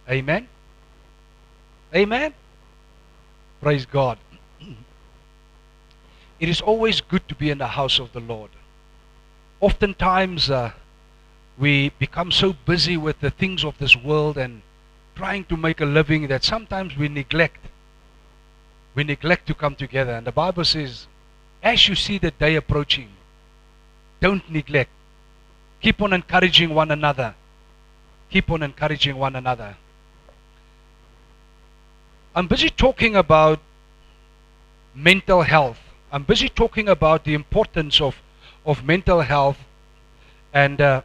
Amen? Amen? Praise God. It is always good to be in the house of the Lord. Oftentimes, we become so busy with the things of this world and trying to make a living that sometimes we neglect to come together. And the Bible says, as you see the day approaching, don't neglect. Keep on encouraging one another. Keep on encouraging one another. I'm busy talking about mental health. I'm busy talking about the importance of mental health and the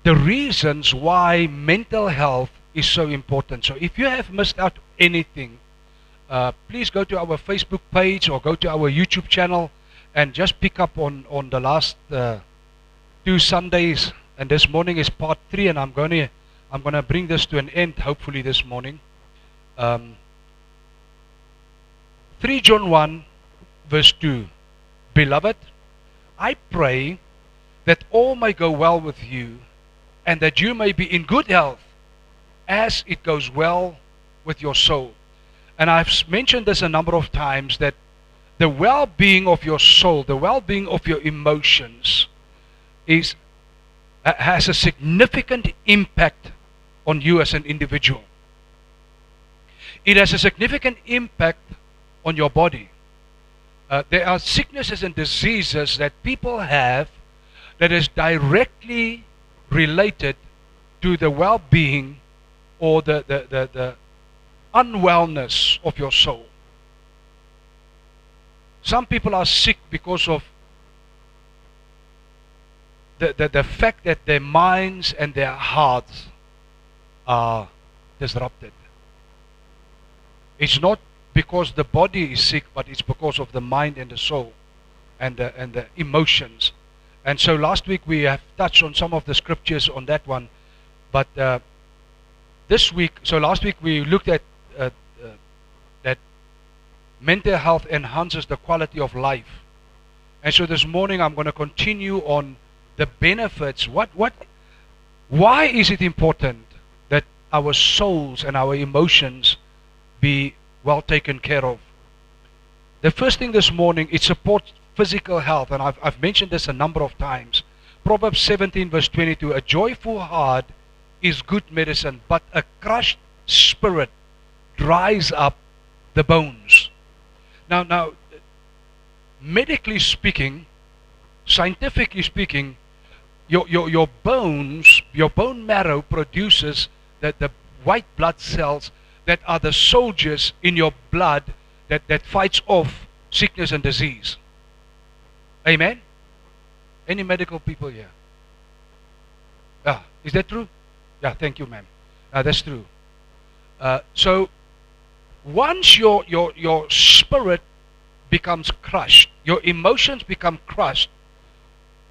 reasons why mental health is so important. So if you have missed out anything, please go to our Facebook page or go to our YouTube channel and just pick up on the last 2 Sundays. And this morning is part 3, and I'm gonna bring this to an end hopefully this morning. 3 John 1 verse 2. Beloved, I pray that all may go well with you, and that you may be in good health, as it goes well with your soul. And I've mentioned this a number of times, that the well-being of your soul, the well-being of your emotions, has a significant impact on you as an individual. It has a significant impact on your body. There are sicknesses and diseases that people have that is directly related to the well-being or the unwellness of your soul. Some people are sick because of the fact that their minds and their hearts are disrupted. It's not because the body is sick, but it's because of the mind and the soul and the emotions. And so last week we have touched on some of the scriptures on that one, but last week we looked at that mental health enhances the quality of life. And so this morning I'm going to continue on the benefits. Why is it important that our souls and our emotions be well taken care of? The first thing this morning, it supports physical health, and I've mentioned this a number of times. Proverbs 17 verse 22, a joyful heart is good medicine, but a crushed spirit dries up the bones. Now, medically speaking, scientifically speaking, your bones, your bone marrow produces the white blood cells that are the soldiers in your blood that fights off sickness and disease. Amen? Any medical people here? Is that true? Yeah, thank you, ma'am. That's true. So once your spirit becomes crushed, your emotions become crushed,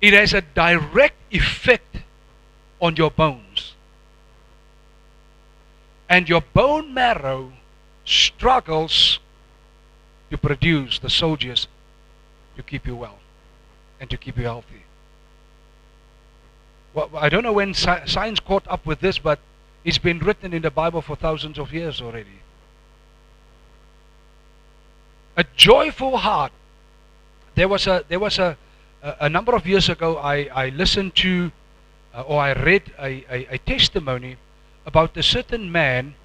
it has a direct effect on your bones. And your bone marrow struggles to produce the soldiers to keep you well and to keep you healthy. Well, I don't know when science caught up with this, but it's been written in the Bible for thousands of years already. A joyful heart. There was a number of years ago, I listened to or I read a testimony about a certain man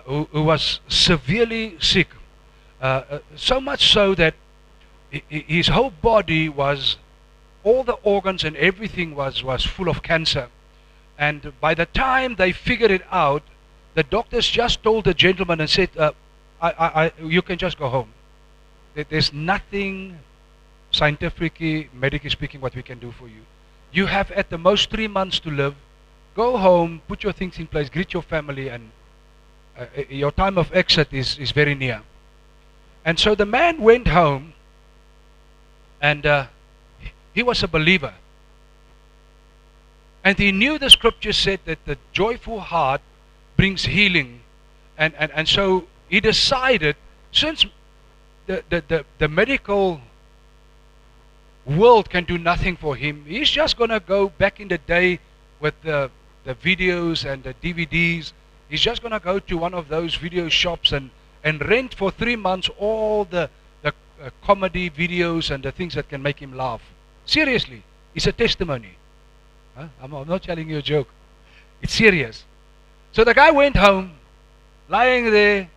who was severely sick, so much so that his whole body was, all the organs and everything was full of cancer. And by the time they figured it out, the doctors just told the gentleman and said, you can just go home. There's nothing scientifically, medically speaking, what we can do for you. You have at the most 3 months to live. Go home, put your things in place, greet your family, and your time of exit is very near. And so the man went home, and he was a believer. And he knew the scripture said that the joyful heart brings healing. And so he decided, since the medical world can do nothing for him, he's just going to go back in the day with the videos and the DVDs. he's just going to go to one of those video shops and rent for 3 months all the comedy videos and the things that can make him laugh. Seriously, it's a testimony. Huh? I'm not telling you a joke. It's serious. So the guy went home, lying there,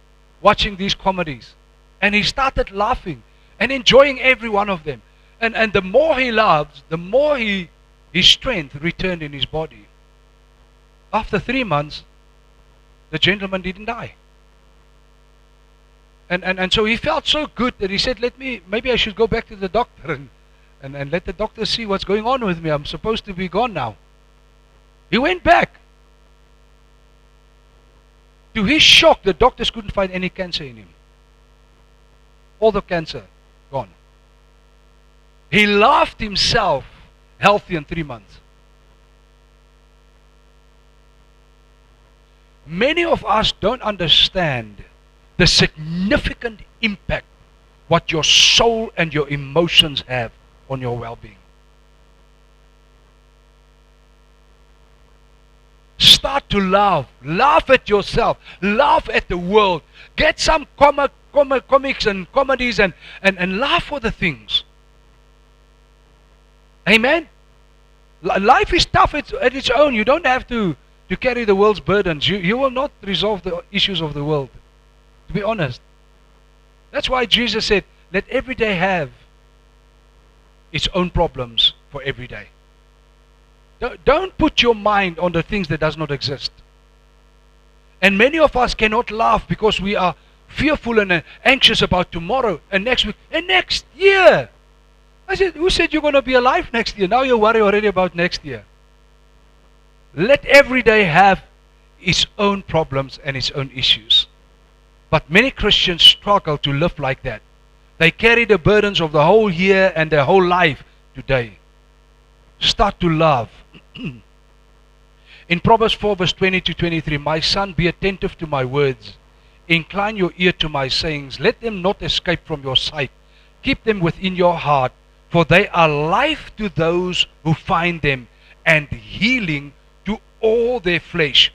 watching these comedies. And he started laughing and enjoying every one of them. And the more he loved, the more his strength returned in his body. After 3 months, the gentleman didn't die. And so he felt so good that he said, maybe I should go back to the doctor and let the doctor see what's going on with me. I'm supposed to be gone now. He went back. To his shock, the doctors couldn't find any cancer in him. All the cancer gone. He laughed himself healthy in 3 months. Many of us don't understand the significant impact what your soul and your emotions have on your well-being. Start to laugh. Laugh at yourself. Laugh at the world. Get some comics and comedies and laugh for the things. Amen? Life is tough at its own. You don't have to carry the world's burdens. You will not resolve the issues of the world. To be honest. That's why Jesus said, let every day have its own problems for every day. Don't put your mind on the things that does not exist. And many of us cannot laugh because we are fearful and anxious about tomorrow and next week and next year. I said, who said you're going to be alive next year? Now you worry already about next year. Let every day have its own problems and its own issues. But many Christians struggle to live like that. They carry the burdens of the whole year and their whole life today. Start to love. In Proverbs 4 verse 20 to 23, my son, be attentive to my words. Incline your ear to my sayings. Let them not escape from your sight. Keep them within your heart, for they are life to those who find them, and healing to all their flesh.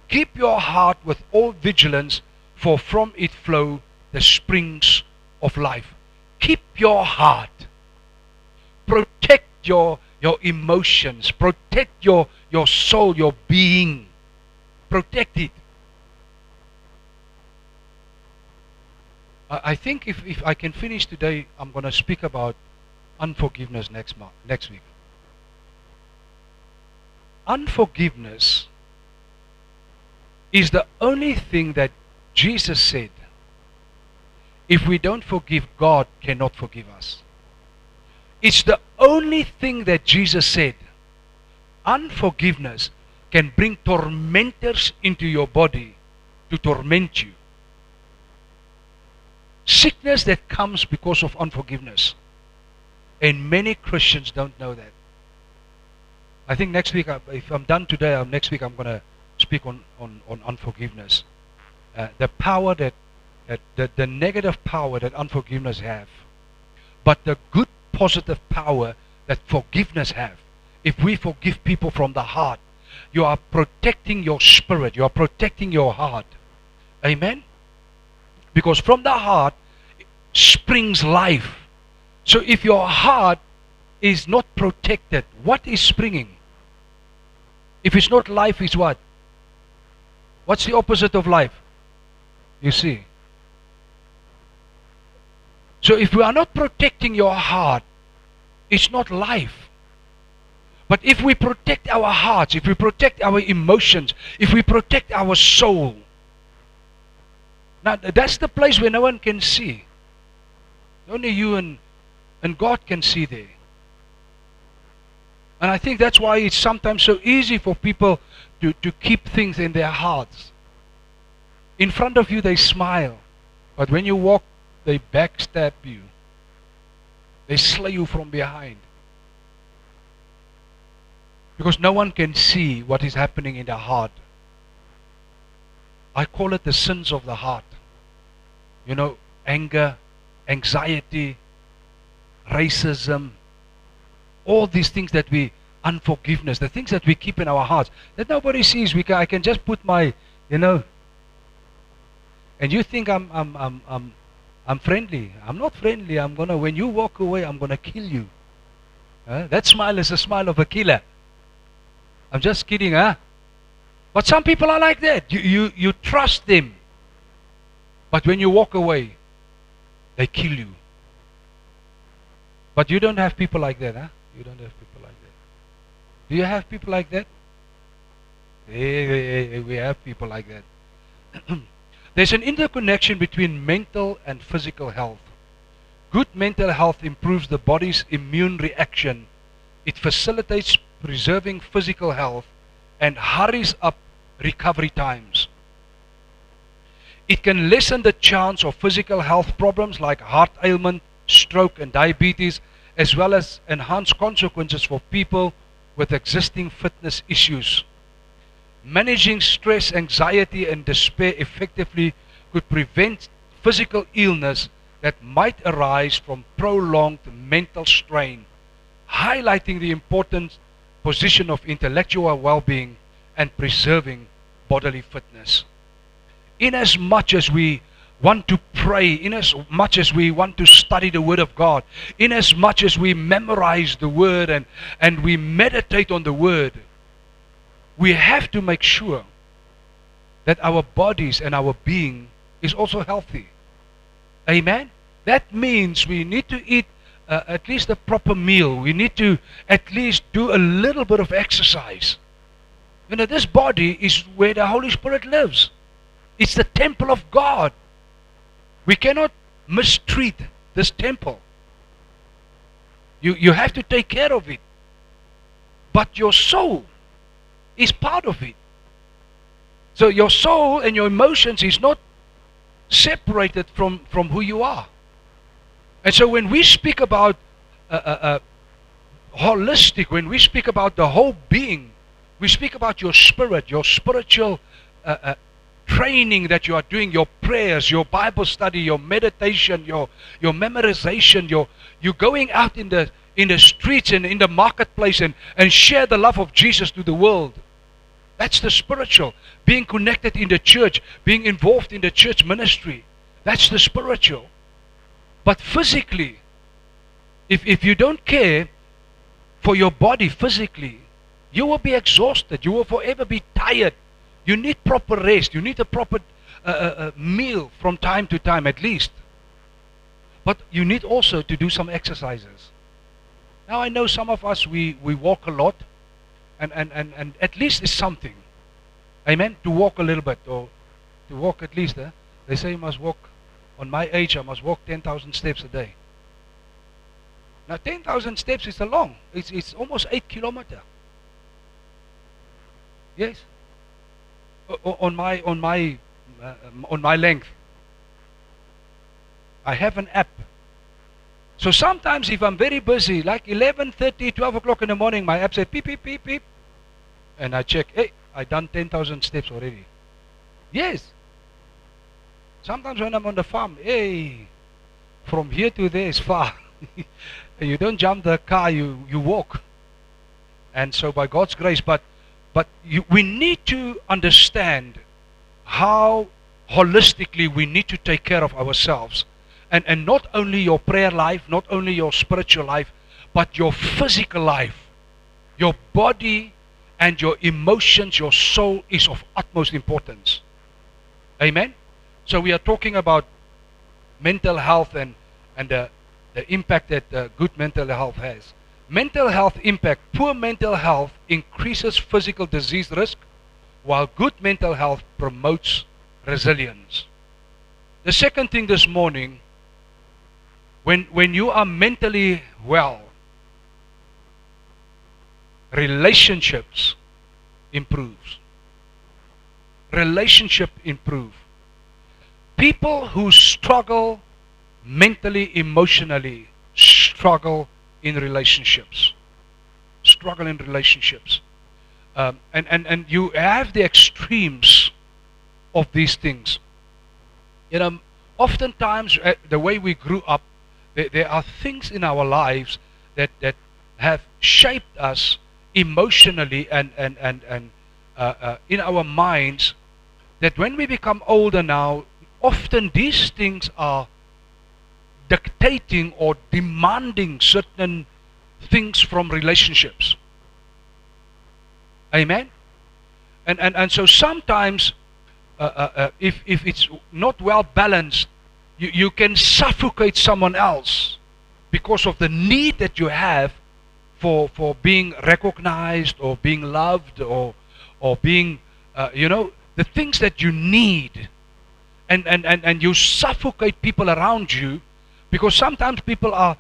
Keep your heart with all vigilance, for from it flow the springs of life. Keep your heart. Protect your emotions. Protect your soul, your being. Protect it. I think if I can finish today, I'm going to speak about unforgiveness next week. Unforgiveness is the only thing that Jesus said, if we don't forgive, God cannot forgive us. It's the only thing that Jesus said. Unforgiveness can bring tormentors into your body to torment you. Sickness that comes because of unforgiveness. And many Christians don't know that. I think next week, if I'm done today, next week I'm going to speak on unforgiveness. The power the negative power that unforgiveness have. But the good positive power that forgiveness have. If we forgive people from the heart, you are protecting your spirit, you are protecting your heart. Amen? Because from the heart springs life. So if your heart is not protected, what is springing? If it's not life, it's what? What's the opposite of life? You see. So if we are not protecting your heart, it's not life. But if we protect our hearts, if we protect our emotions, if we protect our soul, now that's the place where no one can see. Only you and God can see there. And I think that's why it's sometimes so easy for people to keep things in their hearts. In front of you they smile, but when you walk, they backstab you. They slay you from behind. Because no one can see what is happening in the heart. I call it the sins of the heart. You know, anger, anxiety, racism, all these things unforgiveness, the things that we keep in our hearts, that nobody sees. I can just put my You know, and you think I'm friendly. I'm not friendly. When you walk away, I'm gonna kill you. That smile is a smile of a killer. I'm just kidding, huh? But some people are like that. You trust them. But when you walk away, they kill you. But you don't have people like that, huh? You don't have people like that. Do you have people like that? Hey, we have people like that. There's an interconnection between mental and physical health. Good mental health improves the body's immune reaction. It facilitates preserving physical health and hurries up recovery times. It can lessen the chance of physical health problems like heart ailment, stroke and diabetes, as well as enhance consequences for people with existing fitness issues. Managing stress, anxiety and despair effectively could prevent physical illness that might arise from prolonged mental strain, highlighting the important position of intellectual well-being and preserving bodily fitness. In as much as we want to pray, in as much as we want to study the Word of God, in as much as we memorize the Word and we meditate on the Word, we have to make sure that our bodies and our being is also healthy. Amen? That means we need to eat at least a proper meal. We need to at least do a little bit of exercise. You know, this body is where the Holy Spirit lives. It's the temple of God. We cannot mistreat this temple. You have to take care of it. But your soul is part of it. So your soul and your emotions is not separated from who you are. And so when we speak about holistic, when we speak about the whole being, we speak about your spirit, your spiritual training that you are doing, your prayers, your Bible study, your meditation, your memorization, you're going out in the streets and in the marketplace and share the love of Jesus to the world. That's the spiritual. Being connected in the church, being involved in the church ministry. That's the spiritual. But physically, if you don't care for your body physically, you will be exhausted. You will forever be tired. You need proper rest. You need a proper meal from time to time at least. But you need also to do some exercises. Now I know some of us, we walk a lot. And at least it's something. Amen? To walk a little bit. Or to walk at least. They say you must walk. On my age, I must walk 10,000 steps a day. Now 10,000 steps is a long. It's almost 8 kilometers. Yes. On my length. I have an app. So sometimes if I'm very busy, like 11:30, 12 o'clock in the morning, my app said beep, beep, beep, beep. And I check, hey, I done 10,000 steps already. Yes. Sometimes when I'm on the farm, hey, from here to there is far. You don't jump the car, you walk. And so by God's grace, but we need to understand how holistically we need to take care of ourselves. And not only your prayer life, not only your spiritual life, but your physical life. Your body and your emotions, your soul is of utmost importance. Amen? So we are talking about mental health and the impact that good mental health has. Mental health impact. Poor mental health increases physical disease risk, while good mental health promotes resilience. The second thing this morning, when you are mentally well, relationships improves. Relationship improve. People who struggle mentally, emotionally, struggle in relationships. Struggle in relationships. And you have the extremes of these things. You know, oftentimes the way we grew up, there are things in our lives that have shaped us emotionally and in our minds that when we become older now, often these things are dictating or demanding certain things from relationships. Amen? And so sometimes, if it's not well balanced, you can suffocate someone else because of the need that you have for being recognized or being loved or being, the things that you need. And you suffocate people around you because sometimes people are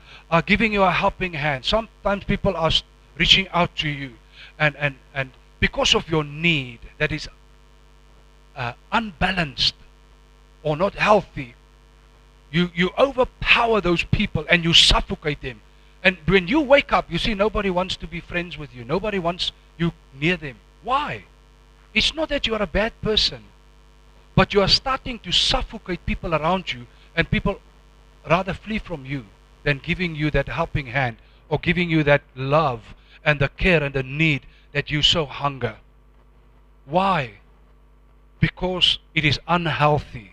giving you a helping hand. Sometimes people are reaching out to you. And because of your need that is unbalanced or not healthy, you overpower those people and you suffocate them. And when you wake up, you see nobody wants to be friends with you. Nobody wants you near them. Why? It's not that you are a bad person, but you are starting to suffocate people around you, and people rather flee from you than giving you that helping hand or giving you that love and the care and the need that you so hunger. Why? Because it is unhealthy.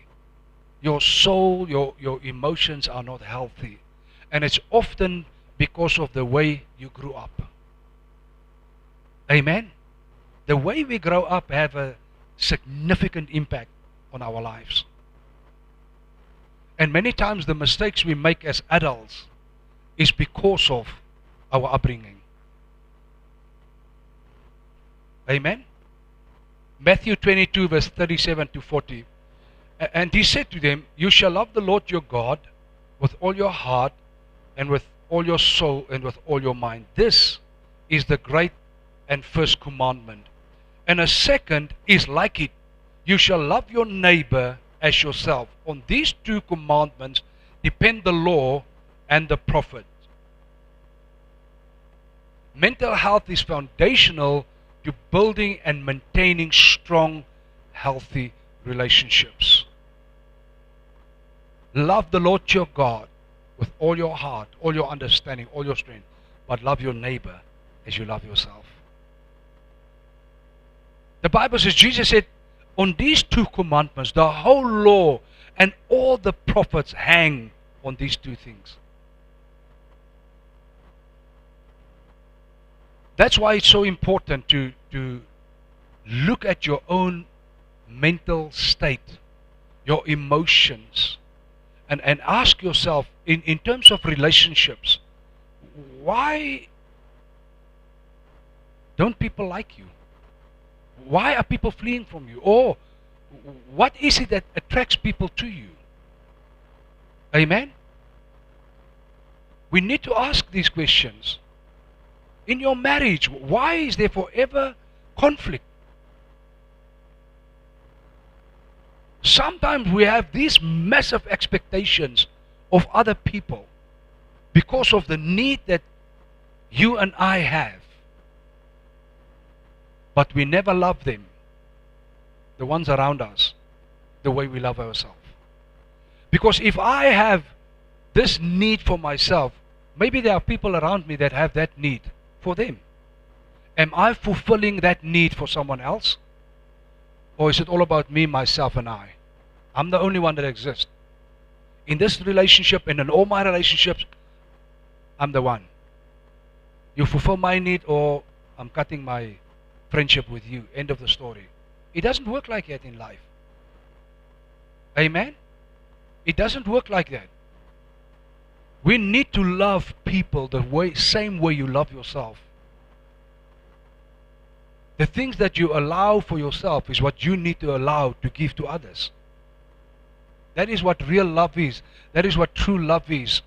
Your soul, your emotions are not healthy. And it's often because of the way you grew up. Amen? The way we grow up have a significant impact on our lives. And many times the mistakes we make as adults is because of our upbringing. Amen? Matthew 22 verse 37 to 40. And he said to them, "You shall love the Lord your God with all your heart and with all your soul and with all your mind. This is the great and first commandment. And a second is like it. You shall love your neighbor as yourself. On these two commandments depend the law and the prophets." Mental health is foundational to building and maintaining strong, healthy relationships. Love the Lord your God with all your heart, all your understanding, all your strength, but love your neighbor as you love yourself. The Bible says, Jesus said, on these two commandments, the whole law and all the prophets hang on these two things. That's why it's so important to look at your own mental state, your emotions, and ask yourself, in terms of relationships, why don't people like you? Why are people fleeing from you? Or what is it that attracts people to you? Amen? We need to ask these questions. In your marriage, why is there forever conflict? Sometimes we have these massive expectations of other people because of the need that you and I have. But we never love them, the ones around us, the way we love ourselves. Because if I have this need for myself, maybe there are people around me that have that need for them. Am I fulfilling that need for someone else? Or is it all about me, myself, and I? I'm the only one that exists. In this relationship and in all my relationships, I'm the one. You fulfill my need or I'm cutting my friendship with you. End of the story. It doesn't work like that in life. Amen? It doesn't work like that. We need to love people the same way you love yourself. The things that you allow for yourself is what you need to allow to give to others. That is what real love is. That is what true love is.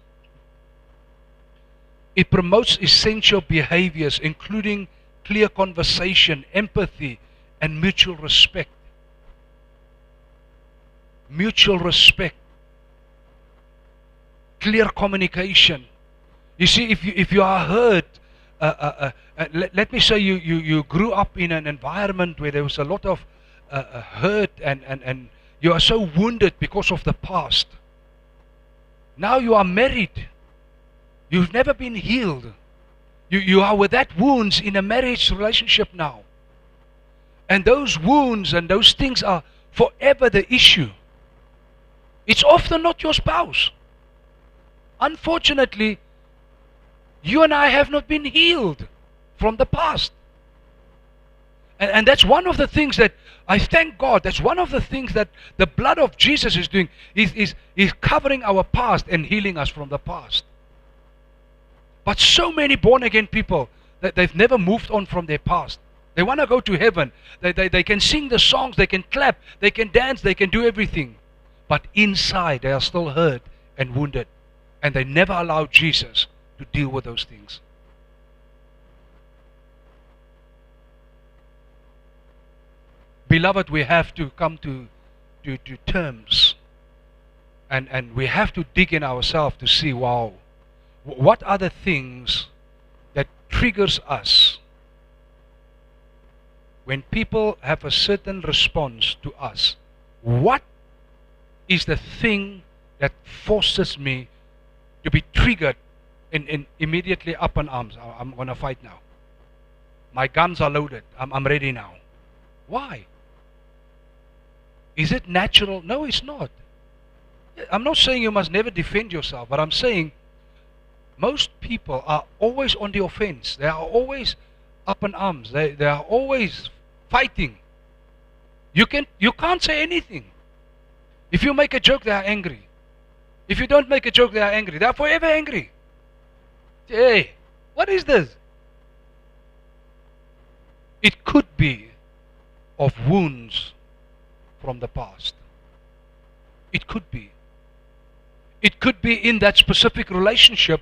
It promotes essential behaviors, including clear conversation, empathy, and mutual respect. Mutual respect. Clear communication. You see, if you are hurt, let me say you grew up in an environment where there was a lot of hurt and you are so wounded because of the past. Now you are married. You've never been healed. You are with that wounds in a marriage relationship now. And those wounds and those things are forever the issue. It's often not your spouse. Unfortunately, you and I have not been healed from the past. And that's one of the things that I thank God. That's one of the things that the blood of Jesus is doing. Is covering our past and healing us from the past. But so many born again people that they've never moved on from their past. They want to go to heaven. They can sing the songs, they can clap, they can dance, they can do everything. But inside they are still hurt and wounded. And they never allow Jesus to deal with those things. Beloved, we have to come to terms. And we have to dig in ourselves to see, wow, what are the things that triggers us when people have a certain response to us? What is the thing that forces me to be triggered and immediately up in arms? I'm going to fight now. My guns are loaded. I'm ready now. Why? Is it natural? No, it's not. I'm not saying you must never defend yourself, but I'm saying most people are always on the offense. They are always up in arms. They are always fighting. You can't say anything. If you make a joke, they are angry. If you don't make a joke, they are angry. They are forever angry. Hey, what is this? It could be of wounds from the past. It could be. It could be in that specific relationship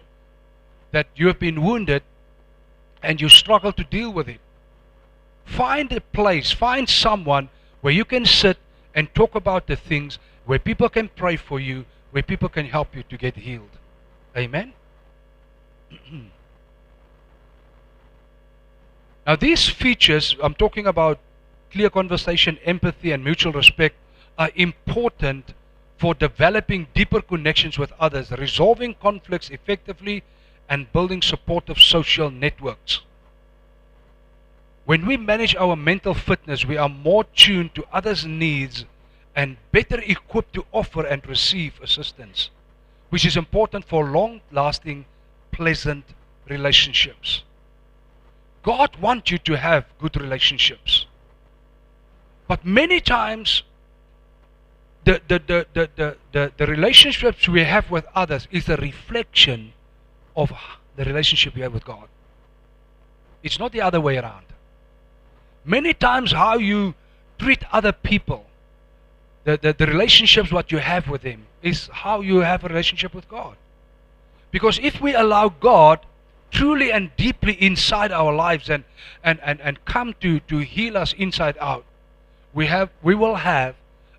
that you have been wounded and you struggle to deal with it. Find a place, find someone where you can sit and talk about the things, where people can pray for you, where people can help you to get healed. Amen? Now these features, I'm talking about clear conversation, empathy, and mutual respect, are important for developing deeper connections with others, resolving conflicts effectively, and building supportive social networks. When we manage our mental fitness, we are more tuned to others' needs and better equipped to offer and receive assistance, which is important for long-lasting, pleasant relationships. God wants you to have good relationships. But many times, the relationships we have with others is a reflection of the relationship we have with God. It's not the other way around. Many times how you treat other people, the relationships what you have with them, is how you have a relationship with God. Because if we allow God truly and deeply inside our lives and come to heal us inside out, we will have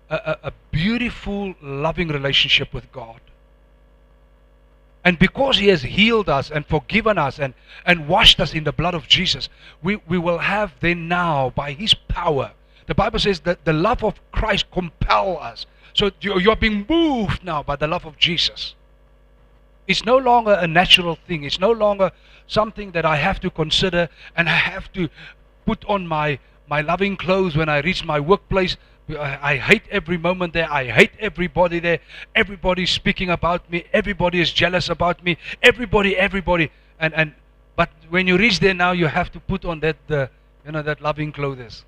a beautiful, loving relationship with God. And because He has healed us and forgiven us and washed us in the blood of Jesus, we will have then now, by His power, the Bible says that the love of Christ compels us. So you're being moved now by the love of Jesus. It's no longer a natural thing. It's no longer something that I have to consider and I have to put on my loving clothes when I reach my workplace. I hate every moment there. I hate everybody there. Everybody's speaking about me. Everybody is jealous about me. Everybody. But when you reach there now, you have to put on that that loving clothes,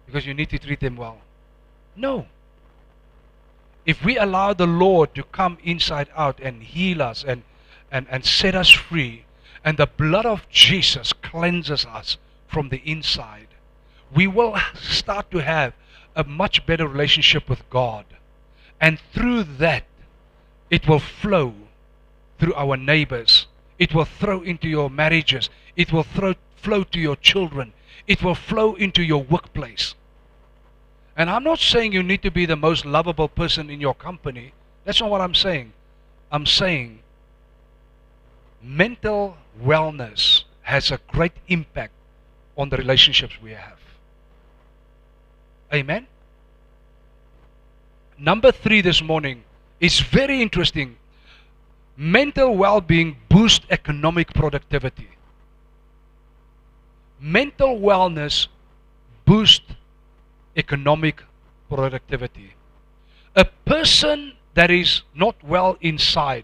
because you need to treat them well. No. If we allow the Lord to come inside out and heal us and set us free, and the blood of Jesus cleanses us from the inside, we will start to have a much better relationship with God. And through that, it will flow through our neighbors. It will flow into your marriages. It will flow to your children. It will flow into your workplace. And I'm not saying you need to be the most lovable person in your company. That's not what I'm saying. I'm saying mental wellness has a great impact on the relationships we have. Amen? Number 3 this morning is very interesting. Mental well-being boosts economic productivity. Mental wellness boosts economic productivity. A person that is not well inside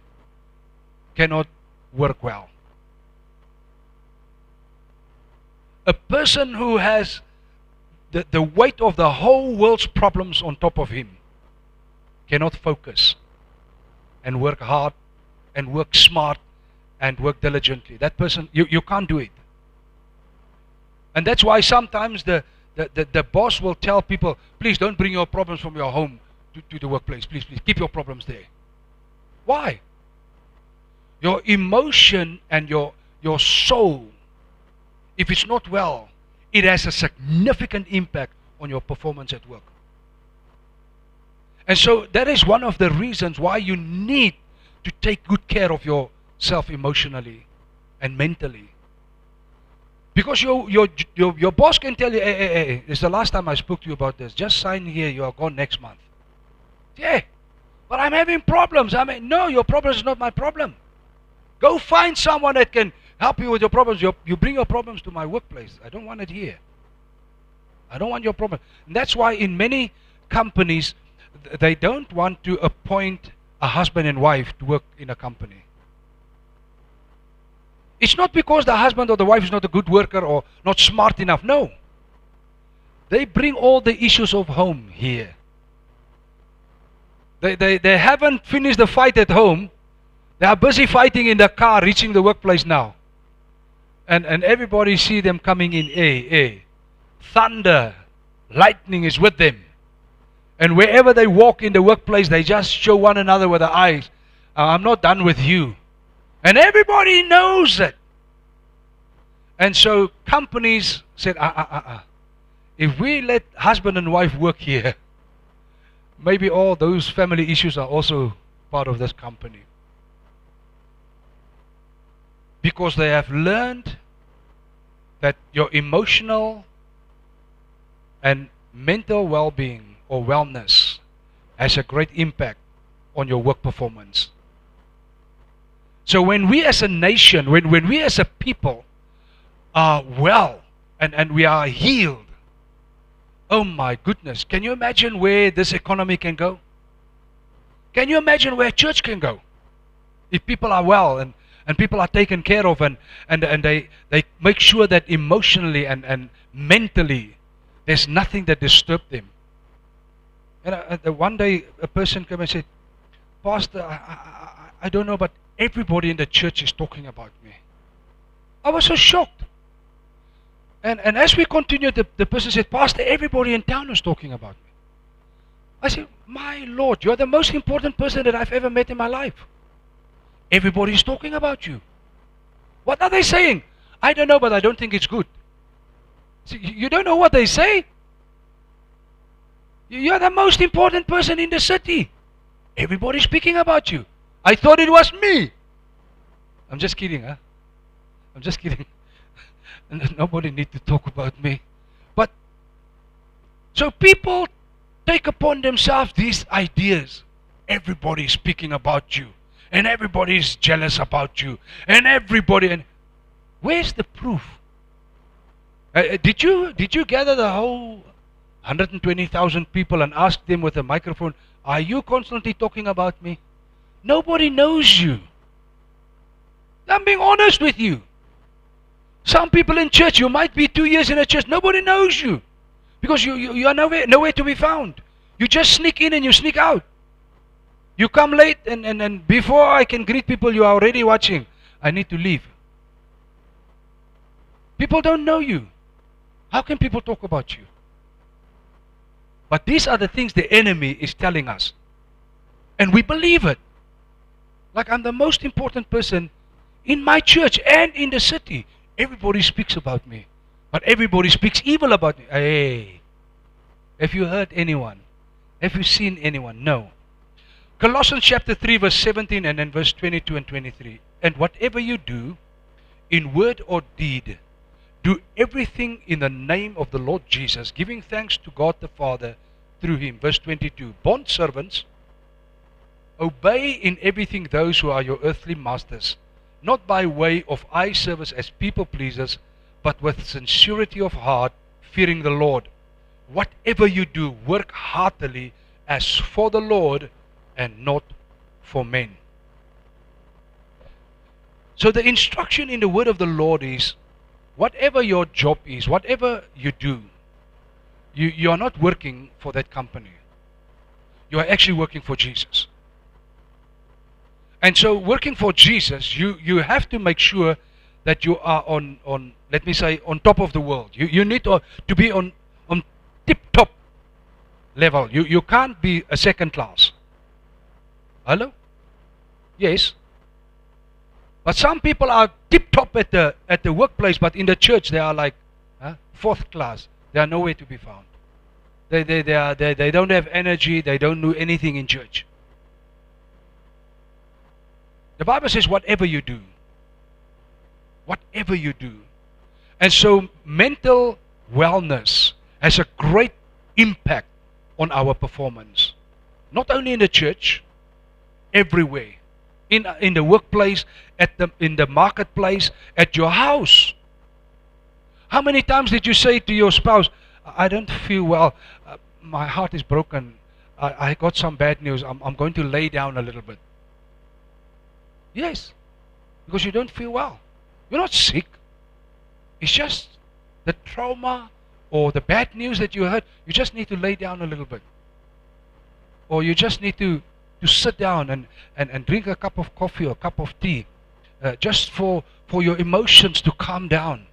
cannot work well. A person who has the weight of the whole world's problems on top of him cannot focus and work hard and work smart and work diligently. That person, you can't do it. And that's why sometimes the boss will tell people, please don't bring your problems from your home to the workplace. Please keep your problems there. Why? Your emotion and your soul, if it's not well, it has a significant impact on your performance at work. And so that is one of the reasons why you need to take good care of yourself emotionally and mentally. Because your boss can tell you, hey, this is the last time I spoke to you about this. Just sign here, you are gone next month. Yeah, but I'm having problems. No, your problem is not my problem. Go find someone that can help you with your problems. You bring your problems to my workplace. I don't want it here. I don't want your problem. And that's why in many companies, they don't want to appoint a husband and wife to work in a company. It's not because the husband or the wife is not a good worker or not smart enough. No. They bring all the issues of home here. They haven't finished the fight at home. They are busy fighting in the car, reaching the workplace now. And everybody see them coming in. Thunder, lightning is with them. And wherever they walk in the workplace, they just show one another with their eyes. I'm not done with you. And everybody knows it. And so companies said, if we let husband and wife work here, maybe all those family issues are also part of this company. Because they have learned that your emotional and mental well-being or wellness has a great impact on your work performance. So when we as a nation, when we as a people are well and we are healed, oh my goodness, can you imagine where this economy can go? Can you imagine where church can go? If people are well and people are taken care of and they make sure that emotionally and mentally there's nothing that disturbs them. And one day a person came and said, Pastor, I don't know, but everybody in the church is talking about me. I was so shocked. And as we continued, the person said, Pastor, everybody in town is talking about me. I said, my Lord, you're the most important person that I've ever met in my life. Everybody's talking about you. What are they saying? I don't know, but I don't think it's good. See, you don't know what they say? You're the most important person in the city. Everybody's speaking about you. I thought it was me. I'm just kidding, huh? I'm just kidding. Nobody needs to talk about me. But, so people take upon themselves these ideas. Everybody's speaking about you. And everybody's jealous about you. And where's the proof? Did you gather the whole 120,000 people and ask them with a microphone, are you constantly talking about me? Nobody knows you. I'm being honest with you. Some people in church, you might be 2 years in a church, nobody knows you. Because you are nowhere to be found. You just sneak in and you sneak out. You come late and before I can greet people, you are already watching. I need to leave. People don't know you. How can people talk about you? But these are the things the enemy is telling us. And we believe it. Like I'm the most important person in my church and in the city. Everybody speaks about me. But everybody speaks evil about me. Hey, have you heard anyone? Have you seen anyone? No. Colossians chapter 3 verse 17 and then verse 22 and 23. And whatever you do, in word or deed, do everything in the name of the Lord Jesus, giving thanks to God the Father through Him. Verse 22. Bondservants, obey in everything those who are your earthly masters, not by way of eye service as people pleasers, but with sincerity of heart, fearing the Lord. whatever you do, work heartily as for the Lord and not for men. So the instruction in the word of the Lord is, whatever your job is, whatever you do, you are not working for that company. You are actually working for Jesus. And so working for Jesus, you have to make sure that you are on let me say, on top of the world. You need to be on tip-top level. You can't be a second class. Hello? Yes. But some people are tip-top at the workplace, but in the church they are like fourth class. They are nowhere to be found. They don't have energy. They don't do anything in church. The Bible says whatever you do. Whatever you do. And so mental wellness has a great impact on our performance. Not only in the church, everywhere. In the workplace, in the marketplace, at your house. How many times did you say to your spouse, I don't feel well, my heart is broken, I got some bad news, I'm going to lay down a little bit. Yes, because you don't feel well. You're not sick. It's just the trauma or the bad news that you heard. You just need to lay down a little bit. Or you just need to sit down and drink a cup of coffee or a cup of tea. Just for your emotions to calm down.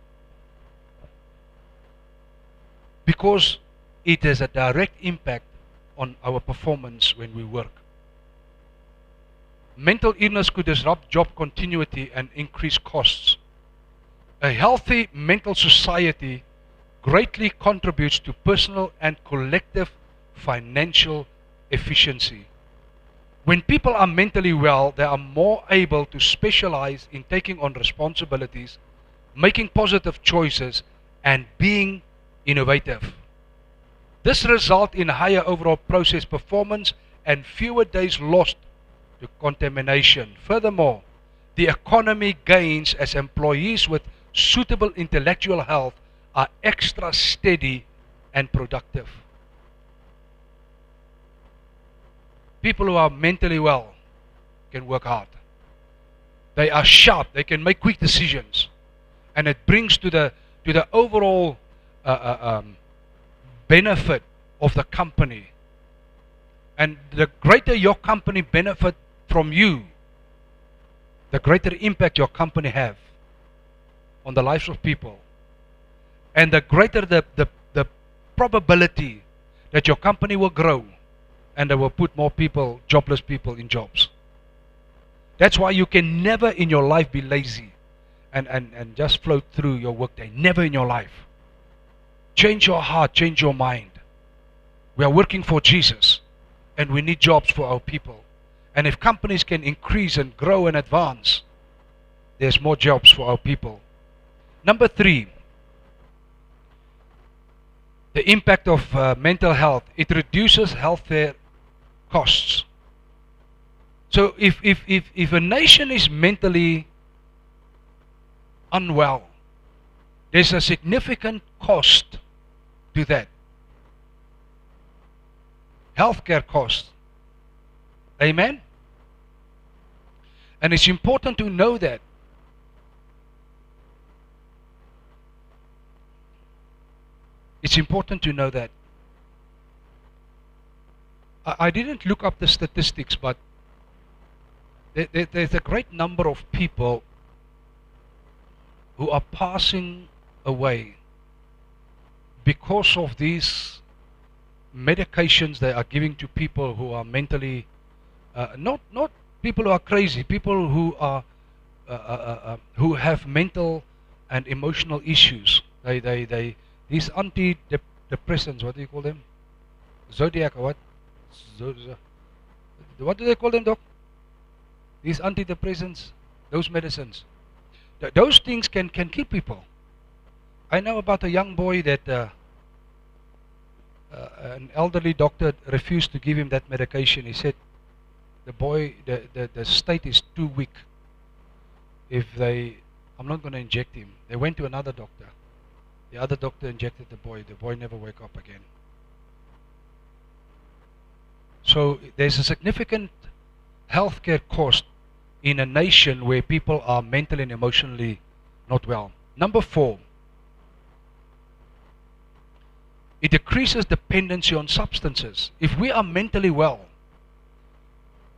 Because it has a direct impact on our performance when we work. Mental illness could disrupt job continuity and increase costs. A healthy mental society greatly contributes to personal and collective financial efficiency. When people are mentally well, they are more able to specialize in taking on responsibilities, making positive choices, and being innovative. This results in higher overall process performance and fewer days lost to contamination. Furthermore, the economy gains as employees with suitable intellectual health are extra steady and productive. People who are mentally well can work hard. They are sharp. They can make quick decisions, and it brings to the overall benefit of the company. And the greater your company benefit from you, the greater impact your company have on the lives of people, and the greater the probability that your company will grow and they will put more people, jobless people, in jobs. That's why you can never in your life be lazy and just float through your workday. Never in your life. Change your heart, change your mind. We are working for Jesus, and we need jobs for our people. And if companies can increase and grow and advance, there's more jobs for our people. Number 3, the impact of mental health. It reduces healthcare costs. So if a nation is mentally unwell, there's a significant cost to that. Healthcare costs. Amen? And it's important to know that. It's important to know that. I didn't look up the statistics, but there's a great number of people who are passing away because of these medications they are giving to people who are mentally, not people who are crazy, people who are who have mental and emotional issues. These antidepressants, what do you call them? Zodiac or what? What do they call them, Doc? These antidepressants, those medicines. Those things can kill people. I know about a young boy that an elderly doctor refused to give him that medication. He said the boy, the state is too weak. I'm not going to inject him. They went to another doctor. The other doctor injected the boy. The boy never woke up again. So there's a significant healthcare cost in a nation where people are mentally and emotionally not well. Number 4, it decreases dependency on substances. If we are mentally well,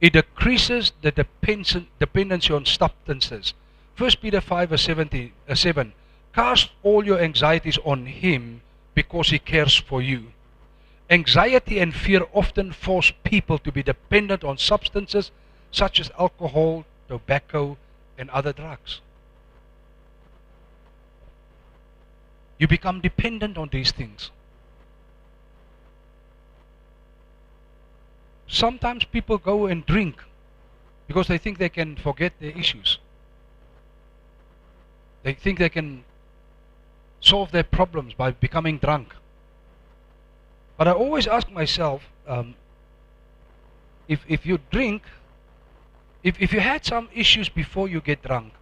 it decreases the dependency on substances. 1 Peter 5 verse 7, cast all your anxieties on Him because He cares for you. Anxiety and fear often force people to be dependent on substances such as alcohol, tobacco, and other drugs. You become dependent on these things. Sometimes people go and drink because they think they can forget their issues. They think they can solve their problems by becoming drunk. But I always ask myself, if you drink, if you had some issues before you get drunk,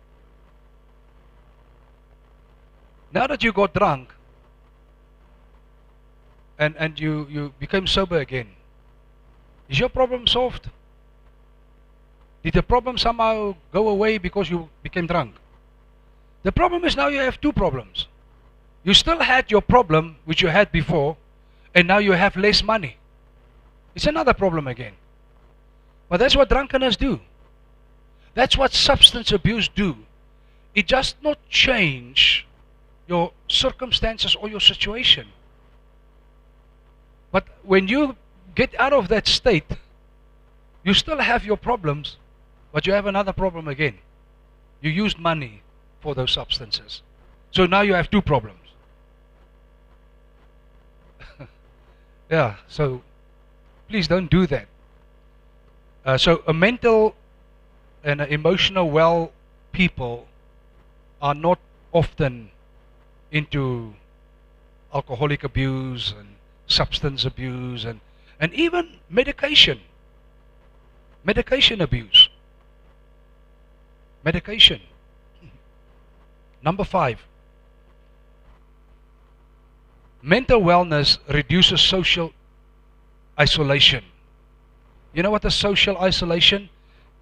now that you got drunk and you became sober again, is your problem solved? Did the problem somehow go away because you became drunk? The problem is now you have 2 problems. You still had your problem which you had before, and now you have less money. It's another problem again. But that's what drunkenness do. That's what substance abuse do. It does not change your circumstances or your situation. But when you get out of that state, you still have your problems, but you have another problem again. You used money for those substances. So now you have 2 problems. Yeah, so please don't do that. So a mental and emotional well people are not often into alcoholic abuse and substance abuse and even medication abuse. Medication. Number 5, mental wellness reduces social isolation. You know what is social isolation?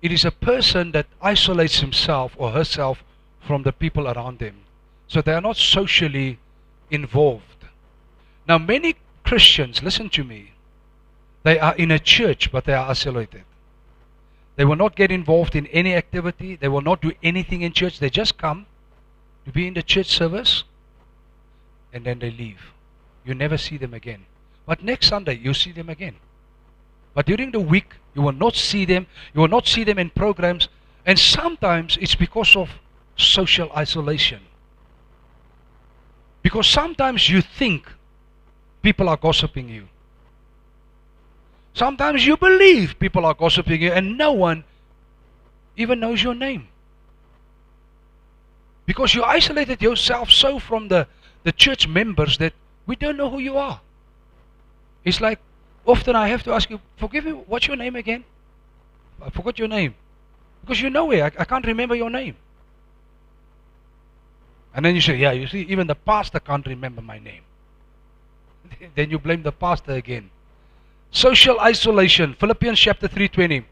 It is a person that isolates himself or herself from the people around them. So they are not socially involved. Now many Christians, listen to me, they are in a church but they are isolated. They will not get involved in any activity. They will not do anything in church. They just come to be in the church service and then they leave. You never see them again. But next Sunday you see them again. But during the week you will not see them. You will not see them in programs. And sometimes it's because of social isolation. Because sometimes you think people are gossiping you. Sometimes you believe people are gossiping you and no one even knows your name. Because you isolated yourself so from the church members that we don't know who you are. It's like, often I have to ask you, forgive me, what's your name again? I forgot your name. Because you know it, I can't remember your name. And then you say, yeah, you see, even the pastor can't remember my name. Then you blame the pastor again. Social isolation, Philippians chapter 3:20.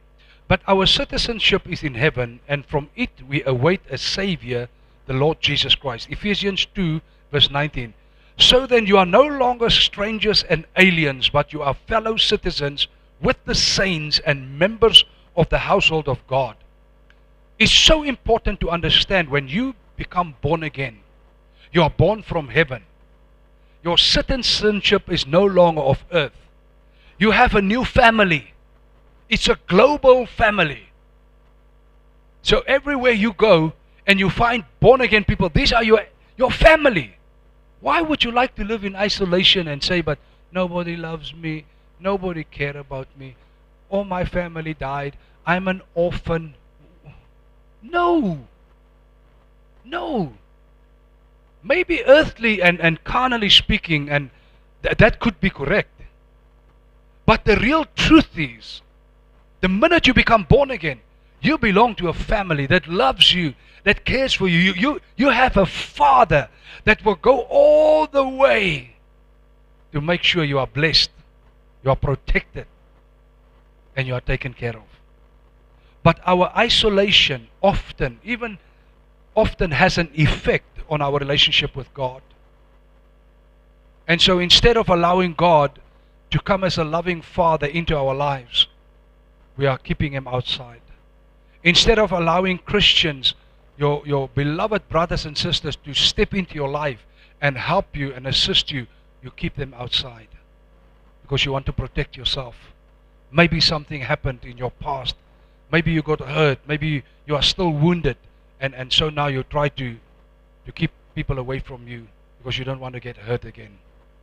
But our citizenship is in heaven, and from it we await a Savior, the Lord Jesus Christ. Ephesians 2 verse 19. So then you are no longer strangers and aliens, but you are fellow citizens with the saints and members of the household of God. It's so important to understand when you become born again, you are born from heaven. Your citizenship is no longer of earth. You have a new family. It's a global family. So everywhere you go and you find born again people, these are your family. Why would you like to live in isolation and say, but nobody loves me, nobody cares about me, all my family died, I'm an orphan? No. No. Maybe earthly and carnally speaking, and that could be correct. But the real truth is, the minute you become born again, you belong to a family that loves you, that cares for you. You have a Father that will go all the way to make sure you are blessed, you are protected. and you are taken care of. But our isolation often has an effect on our relationship with God. And so instead of allowing God to come as a loving Father into our lives, we are keeping Him outside. Instead of allowing Christians, your beloved brothers and sisters, to step into your life and help you and assist you, you keep them outside because you want to protect yourself. Maybe something happened in your past. Maybe you got hurt. Maybe you are still wounded. And so now you try to keep people away from you because you don't want to get hurt again.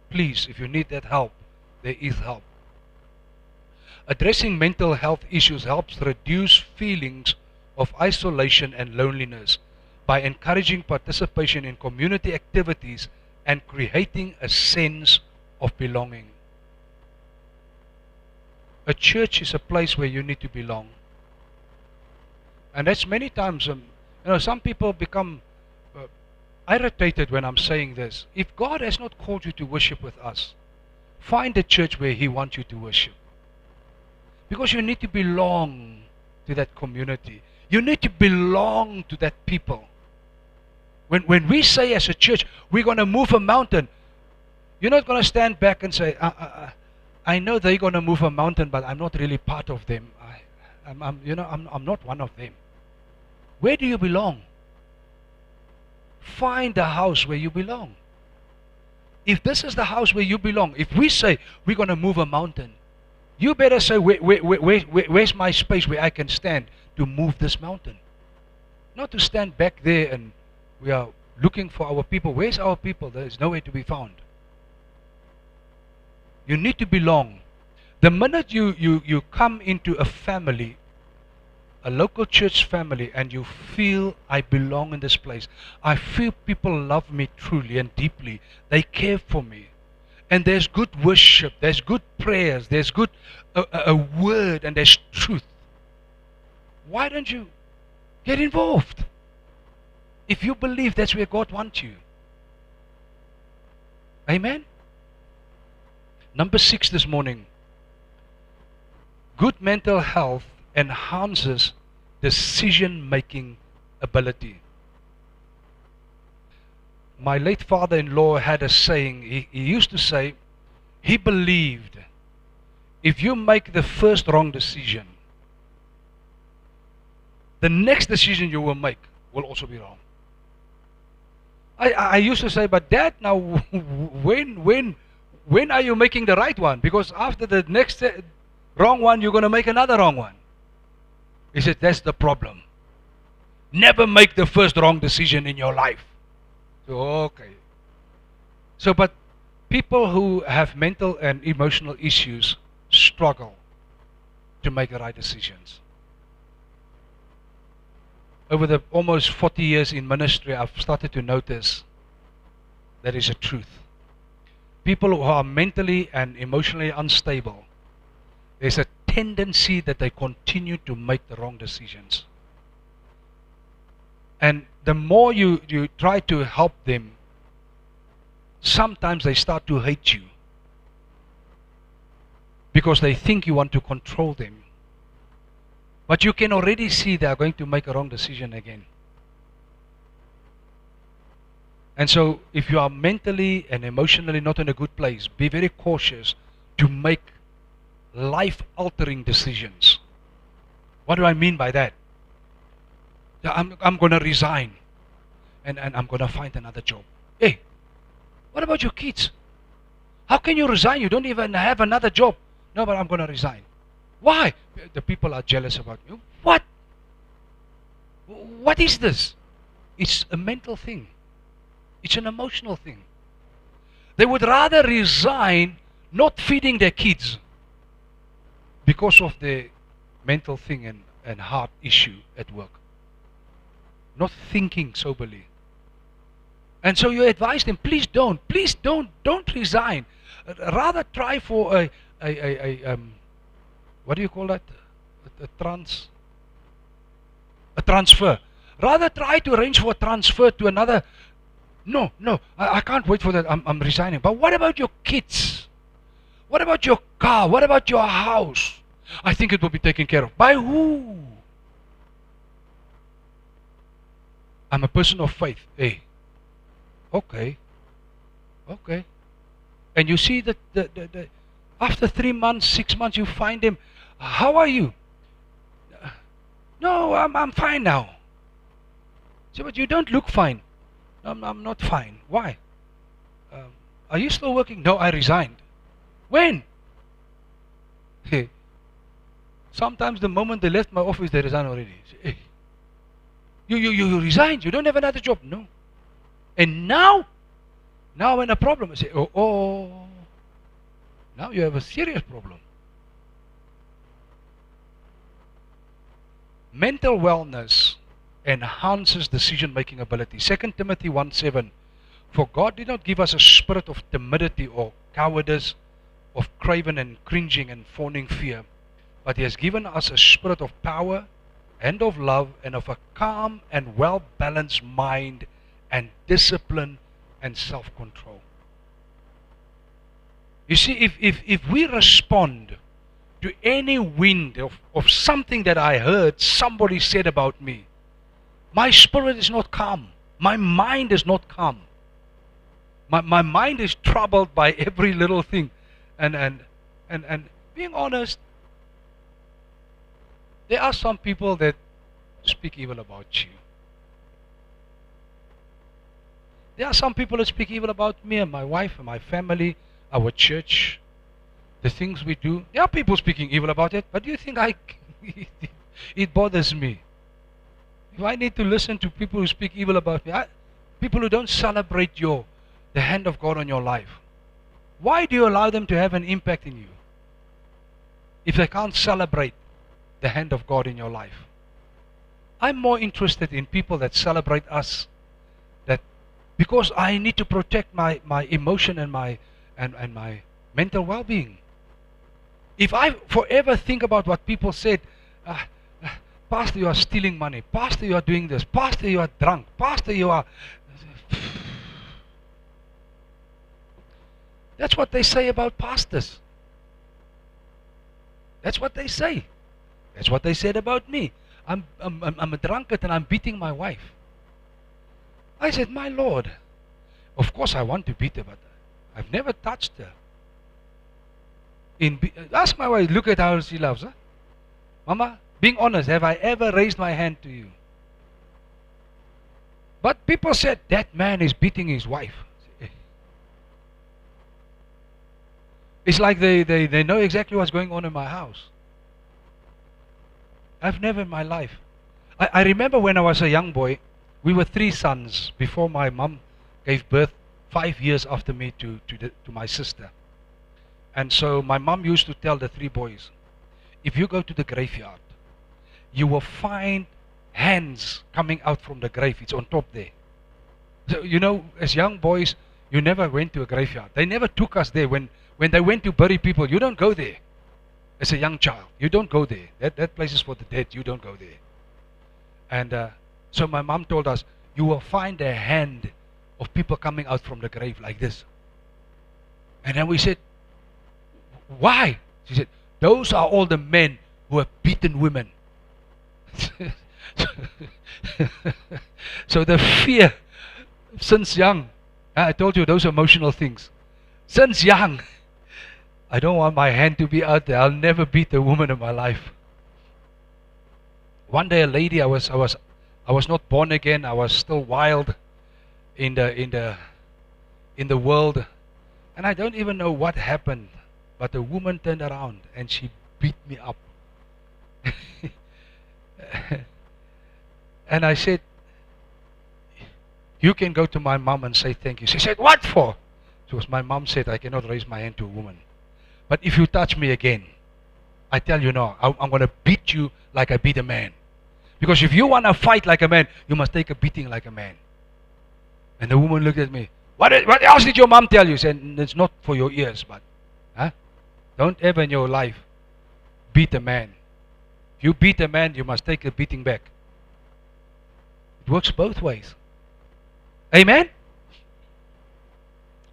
Please, if you need that help, there is help. Addressing mental health issues helps reduce feelings of isolation and loneliness by encouraging participation in community activities and creating a sense of belonging. A church is a place where you need to belong. And that's many times, some people become irritated when I'm saying this. If God has not called you to worship with us, find a church where He wants you to worship. Because you need to belong to that community. You need to belong to that people. When we say as a church, we're going to move a mountain, you're not going to stand back and say, I know they're going to move a mountain, but I'm not really part of them. I'm not one of them. Where do you belong? Find a house where you belong. If this is the house where you belong, if we say we're going to move a mountain, you better say, where's my space where I can stand to move this mountain? Not to stand back there and we are looking for our people. Where's our people? There is nowhere to be found. You need to belong. The minute you come into a family, a local church family, and you feel, I belong in this place. I feel people love me truly and deeply. They care for me. And there's good worship, there's good prayers, there's good a word, and there's truth. Why don't you get involved? If you believe that's where God wants you. Amen? Number 6 this morning. Good mental health enhances decision-making ability. My late father-in-law had a saying. He used to say, he believed if you make the first wrong decision, the next decision you will make will also be wrong. I used to say, but Dad, now when are you making the right one? Because after the next wrong one, you're going to make another wrong one. He said, that's the problem. Never make the first wrong decision in your life. So, okay. So, but people who have mental and emotional issues struggle to make the right decisions. Over the almost 40 years in ministry, I've started to notice there is a truth. People who are mentally and emotionally unstable, there's a tendency that they continue to make the wrong decisions. And the more you try to help them, sometimes they start to hate you because they think you want to control them. But you can already see they are going to make a wrong decision again. And so if you are mentally and emotionally not in a good place, be very cautious to make life-altering decisions. What do I mean by that? I'm going to resign and I'm going to find another job. Hey, what about your kids? How can you resign? You don't even have another job. No, but I'm going to resign. Why? The people are jealous about you. What? What is this? It's a mental thing. It's an emotional thing. They would rather resign not feeding their kids because of the mental thing and heart issue at work. Not thinking soberly. And so you advise them, please don't resign. Rather try for a what do you call that? A transfer. Rather try to arrange for a transfer to another. No, I can't wait for that. I'm resigning. But what about your kids? What about your car? What about your house? I think it will be taken care of. By who? I'm a person of faith. Hey, okay, okay. And you see that after 3 months, 6 months, you find him. How are you? No, I'm fine now. So, but you don't look fine. I'm not fine. Why? Are you still working? No, I resigned. When? Hey. Sometimes the moment they left my office, they resigned already. Hey. You resigned. You don't have another job. No. And now when a problem, I say, oh, now you have a serious problem. Mental wellness enhances decision-making ability. 2 Timothy 1:7. For God did not give us a spirit of timidity or cowardice, of craven and cringing and fawning fear, but He has given us a spirit of power and of love and of a calm and well-balanced mind and discipline and self-control. You see, if we respond to any wind of something that I heard somebody said about me, my spirit is not calm. My mind is not calm. My mind is troubled by every little thing. And being honest, there are some people that speak evil about you. There are some people that speak evil about me and my wife and my family, our church, the things we do. There are people speaking evil about it, but do you think it bothers me? If I need to listen to people who speak evil about me, people who don't celebrate the hand of God on your life, why do you allow them to have an impact in you if they can't celebrate the hand of God in your life? I'm more interested in people that celebrate us, that because I need to protect my emotion and my mental well-being. If I forever think about what people said, Pastor, you are stealing money. Pastor, you are doing this. Pastor, you are drunk. Pastor, you are... That's what they say about pastors. That's what they say. That's what they said about me. I'm a drunkard and I'm beating my wife. I said, my Lord, of course I want to beat her, but I've never touched her. Ask my wife, look at how she loves her. Mama, being honest, have I ever raised my hand to you? But people said, that man is beating his wife. It's like they know exactly what's going on in my house. I've never in my life. I remember when I was a young boy, we were 3 sons before my mom gave birth 5 years after me to my sister. And so my mom used to tell the 3 boys, if you go to the graveyard, you will find hands coming out from the grave. It's on top there. So, you know, as young boys, you never went to a graveyard. They never took us there. When they went to bury people, you don't go there. As a young child, you don't go there. That place is for the dead. You don't go there. And so my mom told us, you will find a hand of people coming out from the grave like this. And then we said, why? She said, those are all the men who have beaten women. So the fear, since young, I told you those emotional things. Since young, I don't want my hand to be out there. I'll never beat a woman in my life. One day a lady, I was not born again. I was still wild in the world, and I don't even know what happened. But the woman turned around and she beat me up. And I said, you can go to my mom and say thank you. She said, what for? Because my mom said I cannot raise my hand to a woman. But if you touch me again, I tell you now, I'm going to beat you like I beat a man. Because if you want to fight like a man, you must take a beating like a man. And the woman looked at me. What else did your mom tell you? She said, it's not for your ears, but don't ever in your life beat a man. If you beat a man, you must take a beating back. It works both ways. Amen?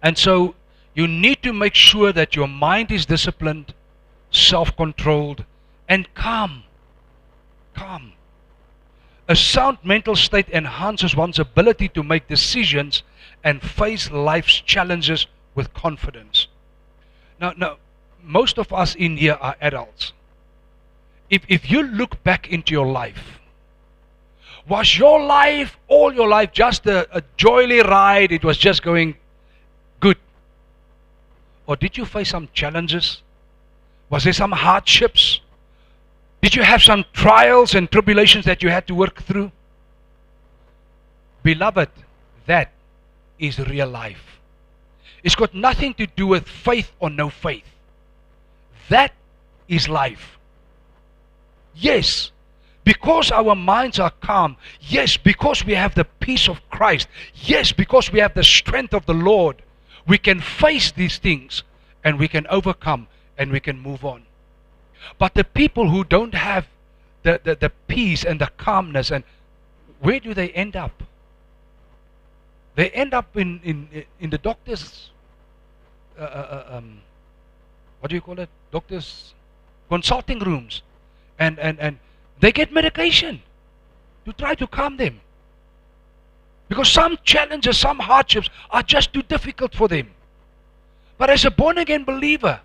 And so you need to make sure that your mind is disciplined, self-controlled, and calm. Calm. A sound mental state enhances one's ability to make decisions and face life's challenges with confidence. Now, most of us in here are adults. If you look back into your life, was your life, all your life, just a joyly ride? It was just going good? Or did you face some challenges? Was there some hardships? Did you have some trials and tribulations that you had to work through? Beloved, that is real life. It's got nothing to do with faith or no faith. That is life. Yes, because our minds are calm. Yes, because we have the peace of Christ. Yes, because we have the strength of the Lord. We can face these things and we can overcome and we can move on. But the people who don't have the peace and the calmness, and where do they end up? They end up in the doctor's, what do you call it? Doctors' consulting rooms. And they get medication to try to calm them. Because some challenges, some hardships are just too difficult for them. But as a born-again believer,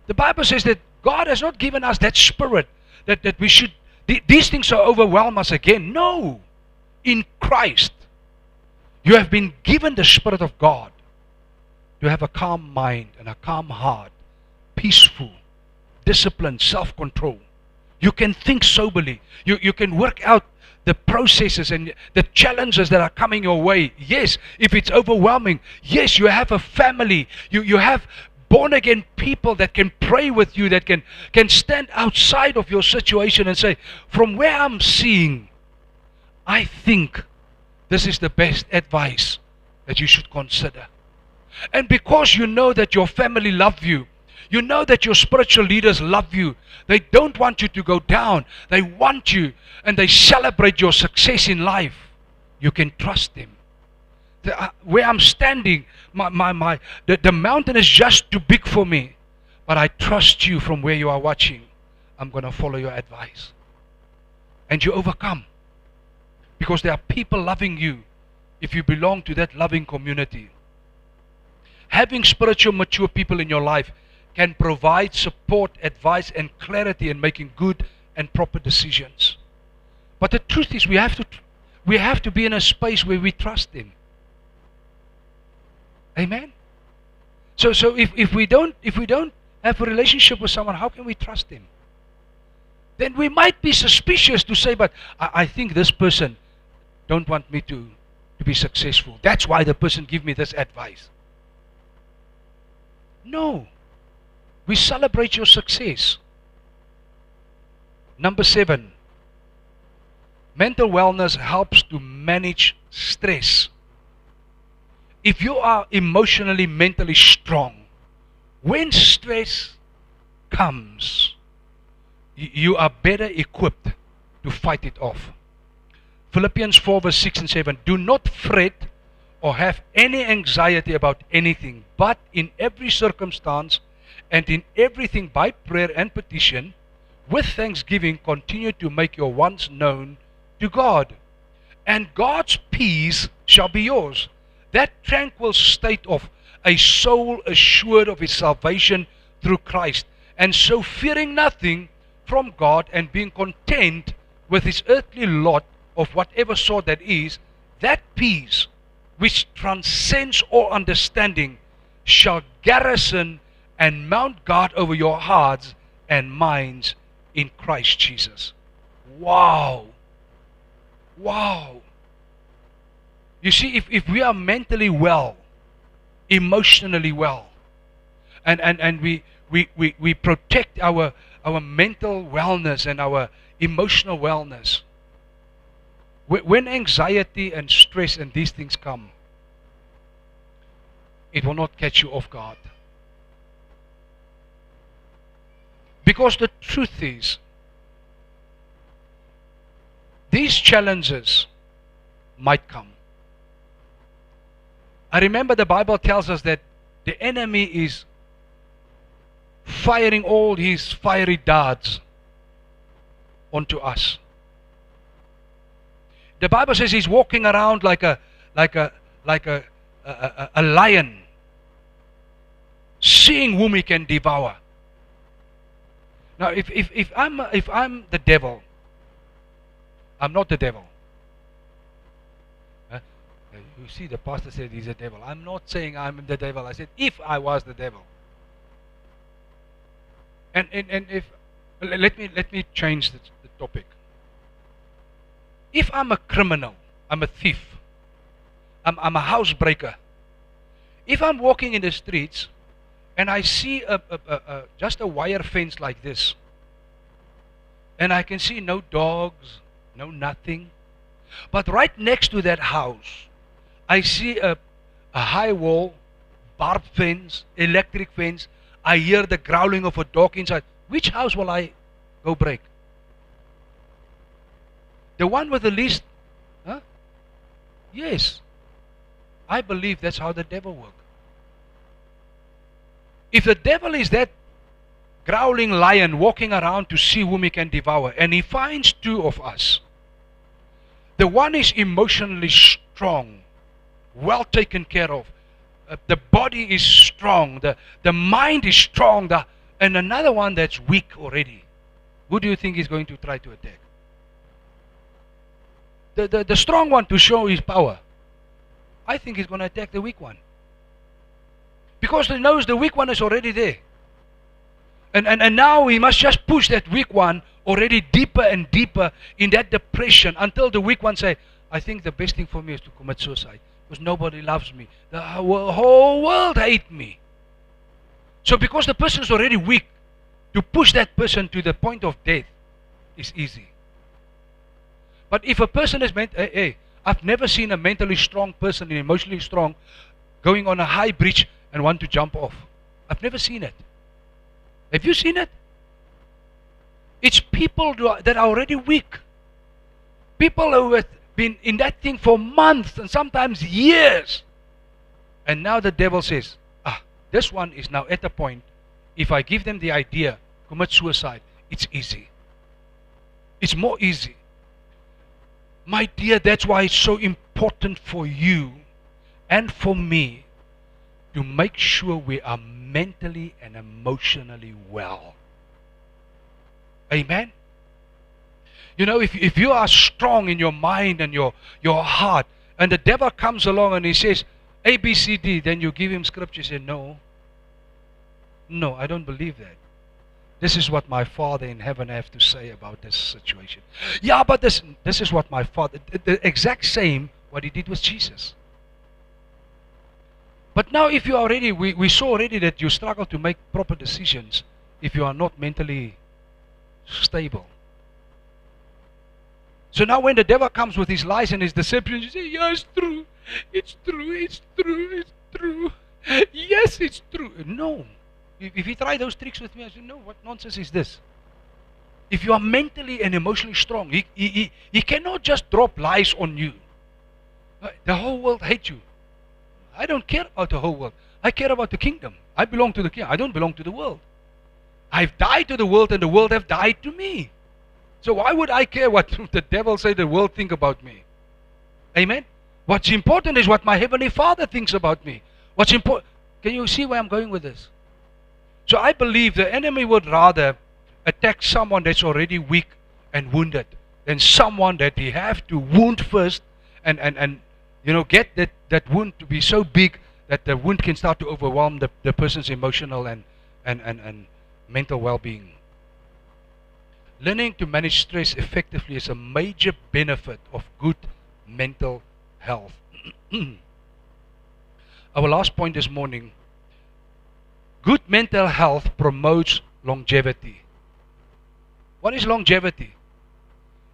the Bible says that God has not given us that spirit that we should, these things will overwhelm us again. No. In Christ, you have been given the Spirit of God to have a calm mind and a calm heart, peaceful, disciplined, self-control. You can think soberly. You can work out the processes and the challenges that are coming your way. Yes, if it's overwhelming. Yes, you have a family. You have born-again people that can pray with you, that can stand outside of your situation and say, from where I'm seeing, I think this is the best advice that you should consider. And because you know that your family love you, you know that your spiritual leaders love you, they don't want you to go down. They want you, and they celebrate your success in life. You can trust them. Where I'm standing, the mountain is just too big for me. But I trust you from where you are watching. I'm going to follow your advice. And you overcome. Because there are people loving you if you belong to that loving community. Having spiritual mature people in your life can provide support, advice, and clarity in making good and proper decisions. But the truth is we have to be in a space where we trust them. Amen. So if we don't have a relationship with someone, how can we trust them? Then we might be suspicious to say, but I think this person don't want me to be successful. That's why the person give me this advice. No. We celebrate your success. Number 7. Mental wellness helps to manage stress. If you are emotionally, mentally strong, when stress comes, you are better equipped to fight it off. Philippians 4 verse 6 and 7. Do not fret or have any anxiety about anything, but in every circumstance and in everything by prayer and petition, with thanksgiving continue to make your wants known to God. And God's peace shall be yours. That tranquil state of a soul assured of his salvation through Christ, and so fearing nothing from God and being content with his earthly lot of whatever sort that is, that peace which transcends all understanding shall garrison and mount guard over your hearts and minds in Christ Jesus. Wow. Wow. You see, if we are mentally well, emotionally well, and we protect our mental wellness and our emotional wellness, when anxiety and stress and these things come, it will not catch you off guard. Because the truth is, these challenges might come. I remember the Bible tells us that the enemy is firing all his fiery darts onto us. The Bible says he's walking around like a lion, seeing whom he can devour. Now, if I'm the devil, I'm not the devil. You see, the pastor said he's a devil. I'm not saying I'm the devil. I said if I was the devil. And if let me change the topic. If I'm a criminal, I'm a thief, I'm a housebreaker. If I'm walking in the streets and I see just a wire fence like this, and I can see no dogs, no nothing, but right next to that house, I see a high wall, barbed fence, electric fence. I hear the growling of a dog inside. Which house will I go break? The one with the least? Huh? Yes. I believe that's how the devil works. If the devil is that growling lion walking around to see whom he can devour, and he finds two of us, the one is emotionally strong, well taken care of, the body is strong, the mind is strong, and another one that's weak already, who do you think is going to try to attack? The strong one, to show his power, I think he's going to attack the weak one. Because he knows the weak one is already there. And now he must just push that weak one already deeper and deeper in that depression until the weak one say, I think the best thing for me is to commit suicide because nobody loves me. The whole world hates me. So because the person is already weak, to push that person to the point of death is easy. But if a person is I've never seen a mentally strong person and emotionally strong going on a high bridge and want to jump off. I've never seen it. Have you seen it? It's people that are already weak. People who have been in that thing for months and sometimes years. And now the devil says, this one is now at a point, if I give them the idea, commit suicide, it's easy. It's more easy. My dear, that's why it's so important for you and for me to make sure we are mentally and emotionally well. Amen? You know, if you are strong in your mind and your heart, and the devil comes along and he says, A, B, C, D, then you give him scripture, you say, no, I don't believe that. This is what my Father in heaven have to say about this situation. Yeah, but this is what my Father, the exact same what he did with Jesus. But now if you are already, we saw already that you struggle to make proper decisions if you are not mentally stable. So now when the devil comes with his lies and his deceptions, you say, yeah, it's true. It's true, it's true, it's true. Yes, it's true. No. If he tried those tricks with me, I said, no, what nonsense is this? If you are mentally and emotionally strong, he cannot just drop lies on you. The whole world hates you. I don't care about the whole world. I care about the kingdom. I belong to the kingdom. I don't belong to the world. I've died to the world and the world have died to me. So why would I care what the devil say the world think about me? Amen? What's important is what my Heavenly Father thinks about me. What's important? Can you see where I'm going with this? So I believe the enemy would rather attack someone that's already weak and wounded than someone that he have to wound first and get that wound to be so big that the wound can start to overwhelm the person's emotional and mental well-being. Learning to manage stress effectively is a major benefit of good mental health. Our last point this morning, good mental health promotes longevity. What is longevity?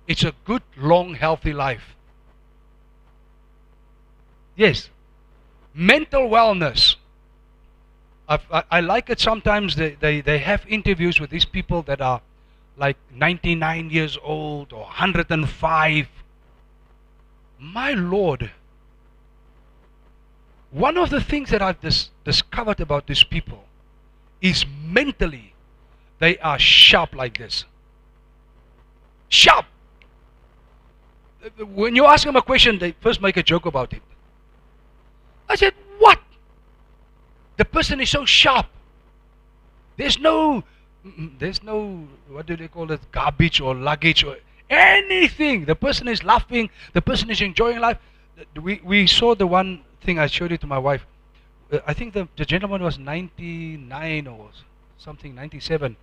It's a good, long, healthy life. Yes. Mental wellness. I like it sometimes they have interviews with these people that are like 99 years old or 105. My Lord. One of the things that I've discovered about these people is mentally they are sharp like this. When you ask them a question, they first make a joke about it. I said, what? The person is so sharp. There's no, what do they call it, garbage or luggage or anything. The person is laughing. The person is enjoying life. We saw the one thing, I showed it to my wife. I think the gentleman was 99 or something, 97.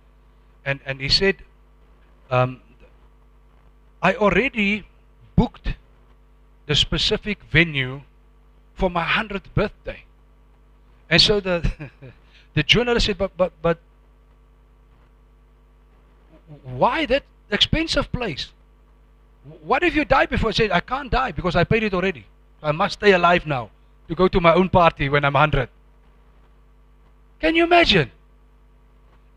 And he said, I already booked the specific venue for my 100th birthday. And so the the journalist said, but why that expensive place? What if you die before? I said, I can't die because I paid it already. I must stay alive now to go to my own party when I'm 100. Can you imagine?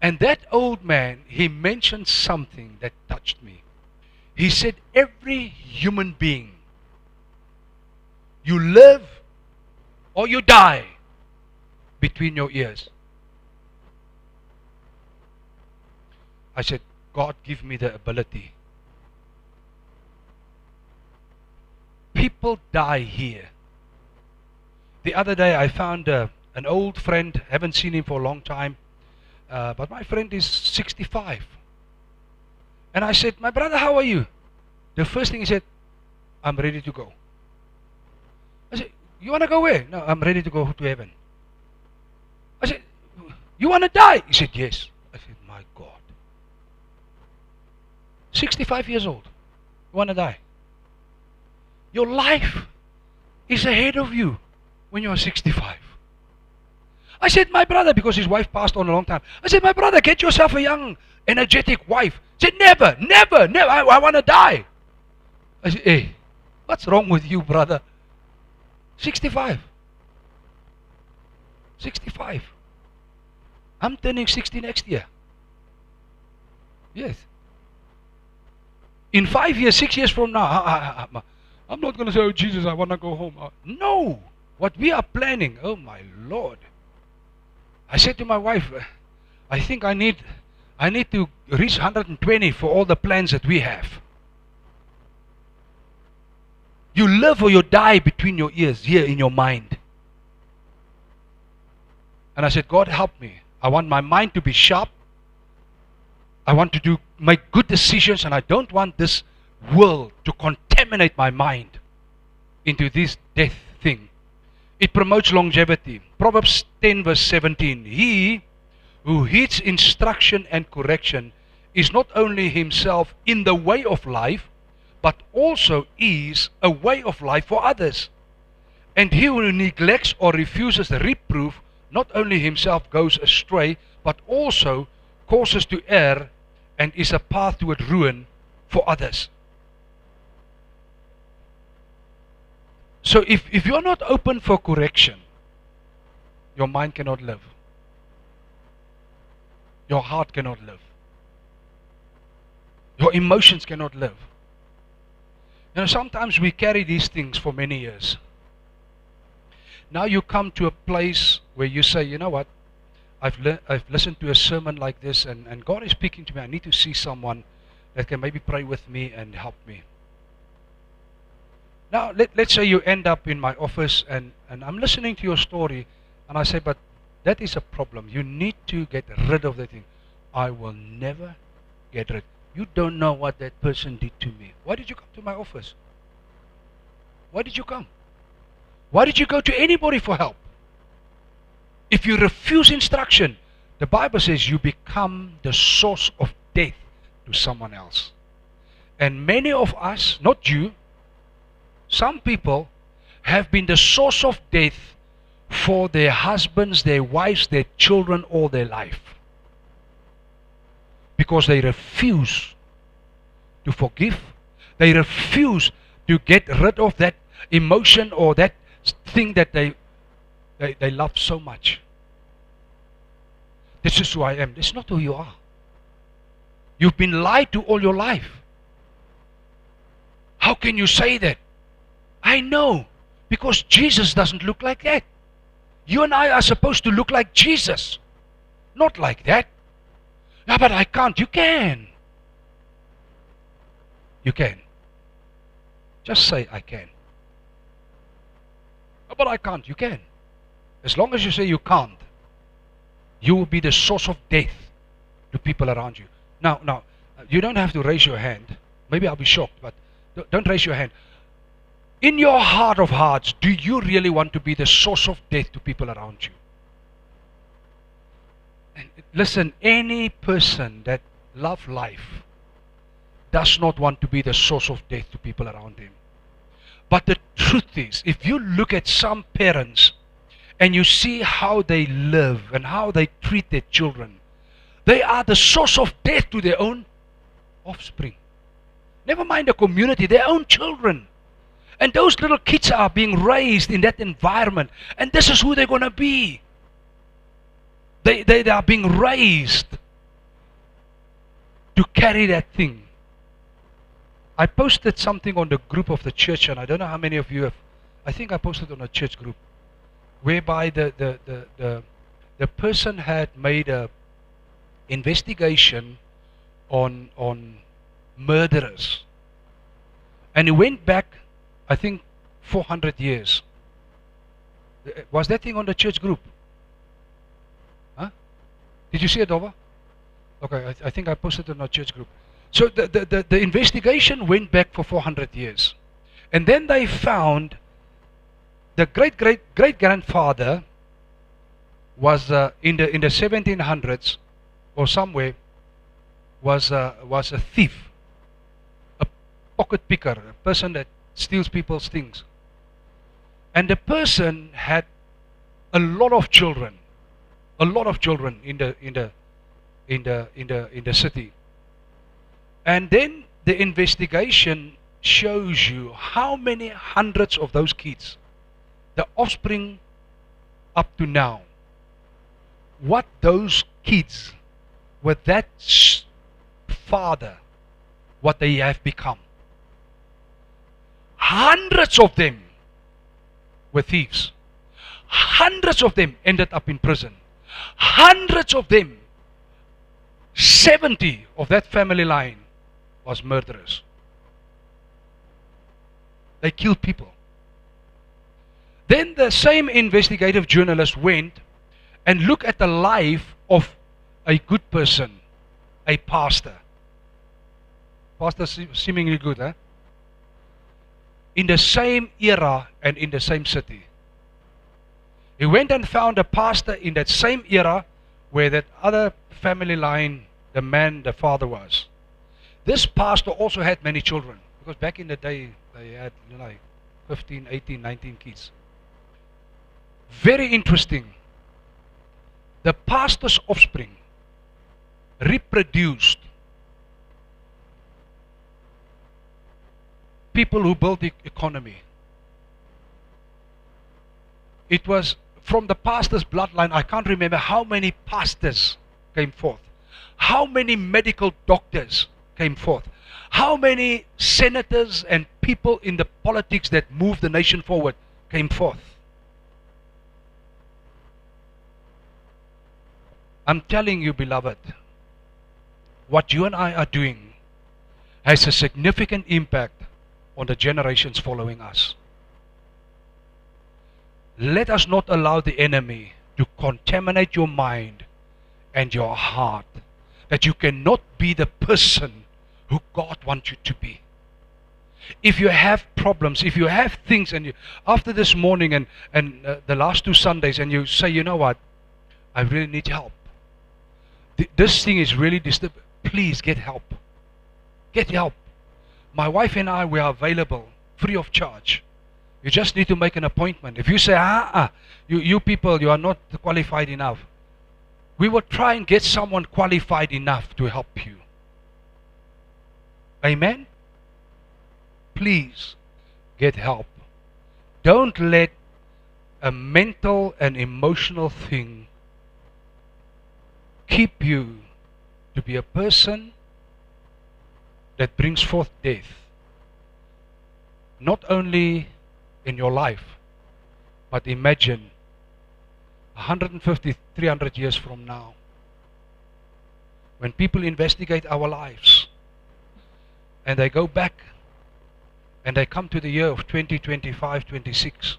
And that old man, he mentioned something that touched me. He said, every human being, you live or you die between your ears. I said, God, give me the ability. People die here. The other day I found an old friend, haven't seen him for a long time, but my friend is 65. And I said, my brother, how are you? The first thing he said, I'm ready to go. I said, you want to go where? No, I'm ready to go to heaven. I said, you want to die? He said, yes. I said, my God. 65 years old. You want to die? Your life is ahead of you when you're 65. I said, my brother, because his wife passed on a long time. I said, my brother, get yourself a young, energetic wife. He said, never, never, never. I want to die. I said, hey, what's wrong with you, brother? 65. 65. I'm turning 60 next year. Yes. In 5 years, 6 years from now, I'm not going to say, oh, Jesus, I want to go home. No. What we are planning, oh, my Lord. I said to my wife, I think I need to reach 120 for all the plans that we have. You live or you die between your ears, here in your mind. And I said, God, help me. I want my mind to be sharp. I want to make good decisions, and I don't want this world to contaminate my mind into this death thing. It promotes longevity. Proverbs 10 verse 17. He who heeds instruction and correction is not only himself in the way of life, but also is a way of life for others. And he who neglects or refuses reproof, not only himself goes astray, but also causes to err and is a path toward ruin for others. So if you're not open for correction, your mind cannot live. Your heart cannot live. Your emotions cannot live. You know, sometimes we carry these things for many years. Now you come to a place where you say, you know what, I've listened to a sermon like this, and God is speaking to me. I need to see someone that can maybe pray with me and help me. Now, let's say you end up in my office, and I'm listening to your story, and I say, but that is a problem. You need to get rid of that thing. I will never get rid. You don't know what that person did to me. Why did you come to my office? Why did you come? Why did you go to anybody for help? If you refuse instruction, the Bible says you become the source of death to someone else. And many of us, not you, some people have been the source of death for their husbands, their wives, their children all their life. Because they refuse to forgive. They refuse to get rid of that emotion or that thing that they love so much. This is who I am. This is not who you are. You've been lied to all your life. How can you say that? I know, because Jesus doesn't look like that. You and I are supposed to look like Jesus, not like that. No, but I can't. You can. You can. Just say, I can. Oh, but I can't. You can. As long as you say you can't, you will be the source of death to people around you. Now, you don't have to raise your hand. Maybe I'll be shocked, but don't raise your hand. In your heart of hearts, do you really want to be the source of death to people around you? And listen, any person that loves life does not want to be the source of death to people around them. But the truth is, if you look at some parents and you see how they live and how they treat their children, they are the source of death to their own offspring. Never mind the community, their own children. And those little kids are being raised in that environment. And this is who they're going to be. They are being raised to carry that thing. I posted something on the group of the church, and I don't know how many of you have. I think I posted on a church group, whereby the person had made a investigation on murderers, and he went back, I think, 400 years. Was that thing on the church group? Huh? Did you see it, Dova? Okay, I think I posted it on our church group. So the investigation went back for 400 years. And then they found the great-great-great-grandfather was in the 1700s or somewhere was a thief, a pocket picker, a person that steals people's things. And the person had a lot of children in the city. And then the investigation shows you how many hundreds of those kids, the offspring up to now, what those kids with that father, what they have become. Hundreds of them were thieves. Hundreds of them ended up in prison. Hundreds of them, 70 of that family line was murderers. They killed people. Then the same investigative journalist went and looked at the life of a good person, a pastor. Pastor seemingly good, huh? In the same era and in the same city. He went and found a pastor in that same era where that other family line, the man, the father was. This pastor also had many children, because back in the day they had 15, 18, 19 kids. Very interesting. The pastor's offspring reproduced people who built the economy. It was from the pastor's bloodline. I can't remember how many pastors came forth, how many medical doctors came forth, how many senators and people in the politics that moved the nation forward came forth. I'm telling you, beloved, what you and I are doing has a significant impact on the generations following us. Let us not allow the enemy to contaminate your mind and your heart, that you cannot be the person who God wants you to be. If you have problems, if you have things, and you, after this morning and the last 2 Sundays, and you say, you know what, I really need help. This thing is really disturbing. Please get help. Get help. My wife and I, we are available free of charge. You just need to make an appointment. If you say, you people, you are not qualified enough, we will try and get someone qualified enough to help you. Amen? Please get help. Don't let a mental and emotional thing keep you to be a person that brings forth death. Not only in your life, but imagine 150, 300 years from now, when people investigate our lives and they go back And they come to the year of 2025, 26.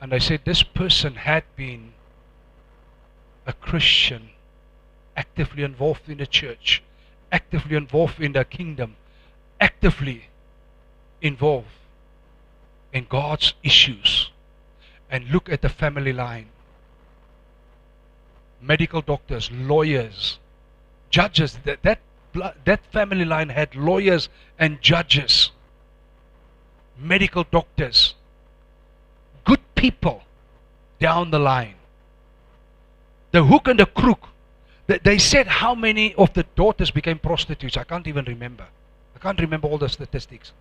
And they said this person had been a Christian, actively involved in the church, actively involved in the kingdom, actively involved in God's issues. And look at the family line. Medical doctors, lawyers, judges. That family line had lawyers and judges, medical doctors, good people down the line. The hook and the crook. They said how many of the daughters became prostitutes. I can't even remember. I can't remember all the statistics.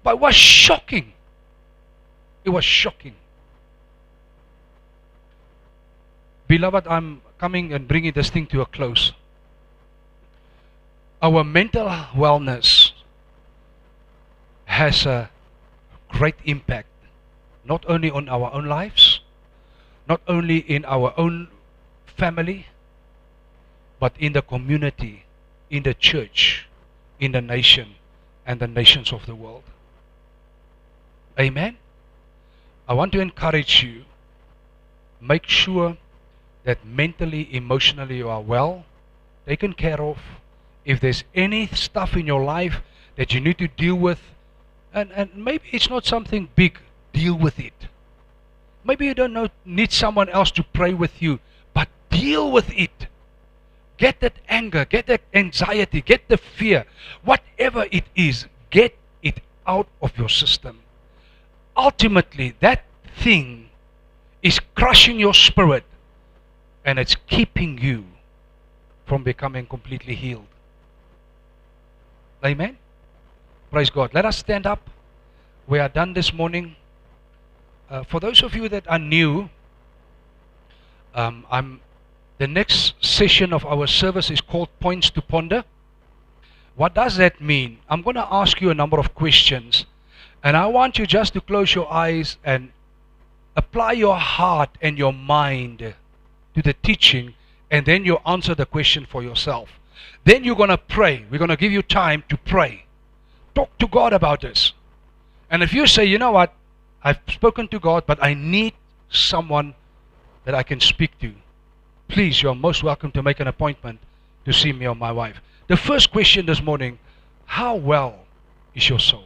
But it was shocking. It was shocking. Beloved, I'm coming and bringing this thing to a close. Our mental wellness has a great impact, not only on our own lives, not only in our own family, but in the community, in the church, in the nation, and the nations of the world. Amen? I want to encourage you, make sure that mentally, emotionally you are well, taken care of. If there's any stuff in your life that you need to deal with, and maybe it's not something big, deal with it. Maybe you don't need someone else to pray with you, but deal with it. Get that anger, get that anxiety, get the fear, whatever it is, get it out of your system. Ultimately, that thing is crushing your spirit, and it's keeping you from becoming completely healed. Amen? Praise God. Let us stand up. We are done this morning. For those of you that are new, the next session of our service is called Points to Ponder. What does that mean? I'm going to ask you a number of questions, and I want you just to close your eyes and apply your heart and your mind to the teaching, and then you answer the question for yourself. Then you're going to pray. We're going to give you time to pray. Talk to God about this. And if you say, you know what, I've spoken to God, but I need someone that I can speak to, please, you're most welcome to make an appointment to see me or my wife. The first question this morning, how well is your soul?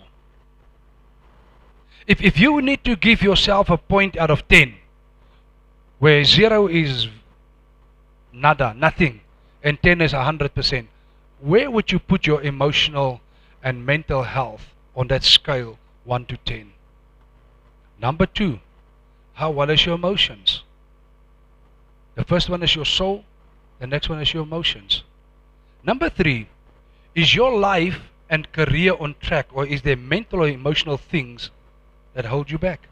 If you need to give yourself a point out of 10, where 0 is nada, nothing, and 10 is 100%, where would you put your emotional and mental health on that scale 1 to 10? Number 2, how well is your emotions? The first one is your soul, the next one is your emotions. Number 3, is your life and career on track, or is there mental or emotional things that hold you back?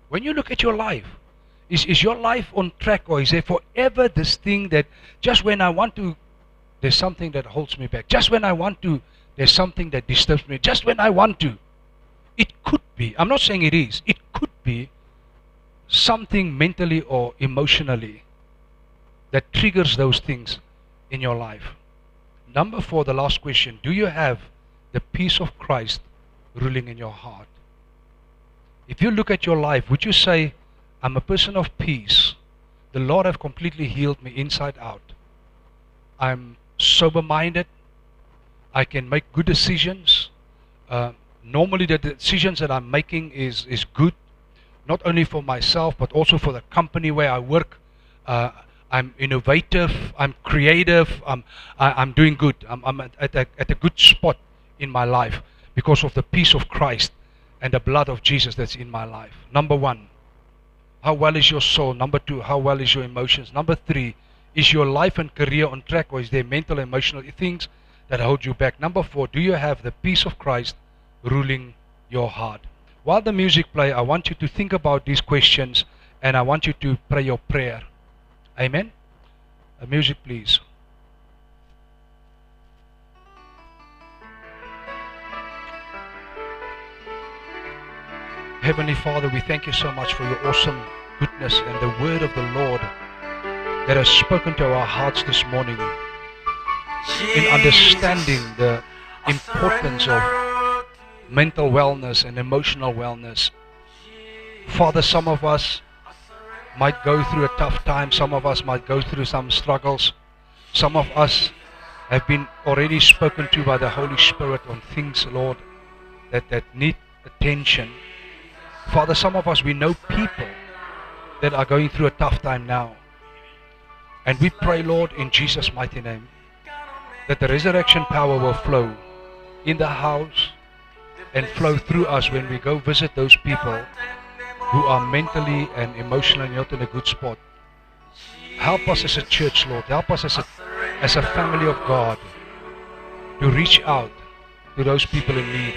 When you look at your life, is your life on track, or is there forever this thing that just when I want to, there's something that holds me back? Just when I want to, there's something that disturbs me. Just when I want to. It could be, I'm not saying it is, it could be something mentally or emotionally that triggers those things in your life. Number 4, the last question, do you have the peace of Christ ruling in your heart? If you look at your life, would you say, I'm a person of peace. The Lord have completely healed me inside out. I'm sober-minded. I can make good decisions. Normally the decisions that I'm making is good, not only for myself, but also for the company where I work. I'm innovative, I'm creative, I'm doing good. I'm at a good spot in my life because of the peace of Christ and the blood of Jesus that's in my life. Number 1, how well is your soul? Number 2, how well is your emotions? Number 3, is your life and career on track, or is there mental and emotional things that hold you back? Number 4, do you have the peace of Christ ruling your heart? While the music play, I want you to think about these questions, and I want you to pray your prayer. Amen? Music, please. Heavenly Father, we thank you so much for your awesome goodness and the word of the Lord that has spoken to our hearts this morning in understanding the importance of mental wellness and emotional wellness. Father, some of us might go through a tough time. Some of us might go through some struggles. Some of us have been already spoken to by the Holy Spirit on things, Lord, that need attention. Father, some of us, we know people that are going through a tough time now. And we pray, Lord, in Jesus' mighty name, that the resurrection power will flow in the house and flow through us when we go visit those people who are mentally and emotionally not in a good spot. Help us as a church, Lord. Help us as a family of God to reach out to those people in need.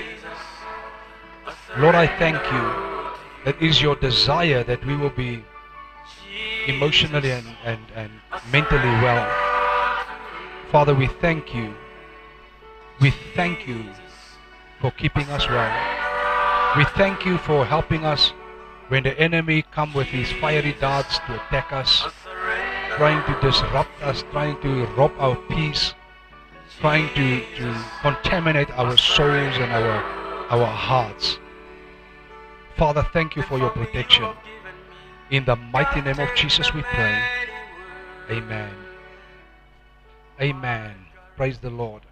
Lord, I thank you that it is your desire that we will be emotionally and mentally well. Father, we thank you. We thank you for keeping us well. We thank you for helping us when the enemy come with his fiery darts to attack us, trying to disrupt us, trying to rob our peace, trying to contaminate our souls and our hearts. Father, thank you for your protection. In the mighty name of Jesus we pray. Amen. Amen. Praise the Lord.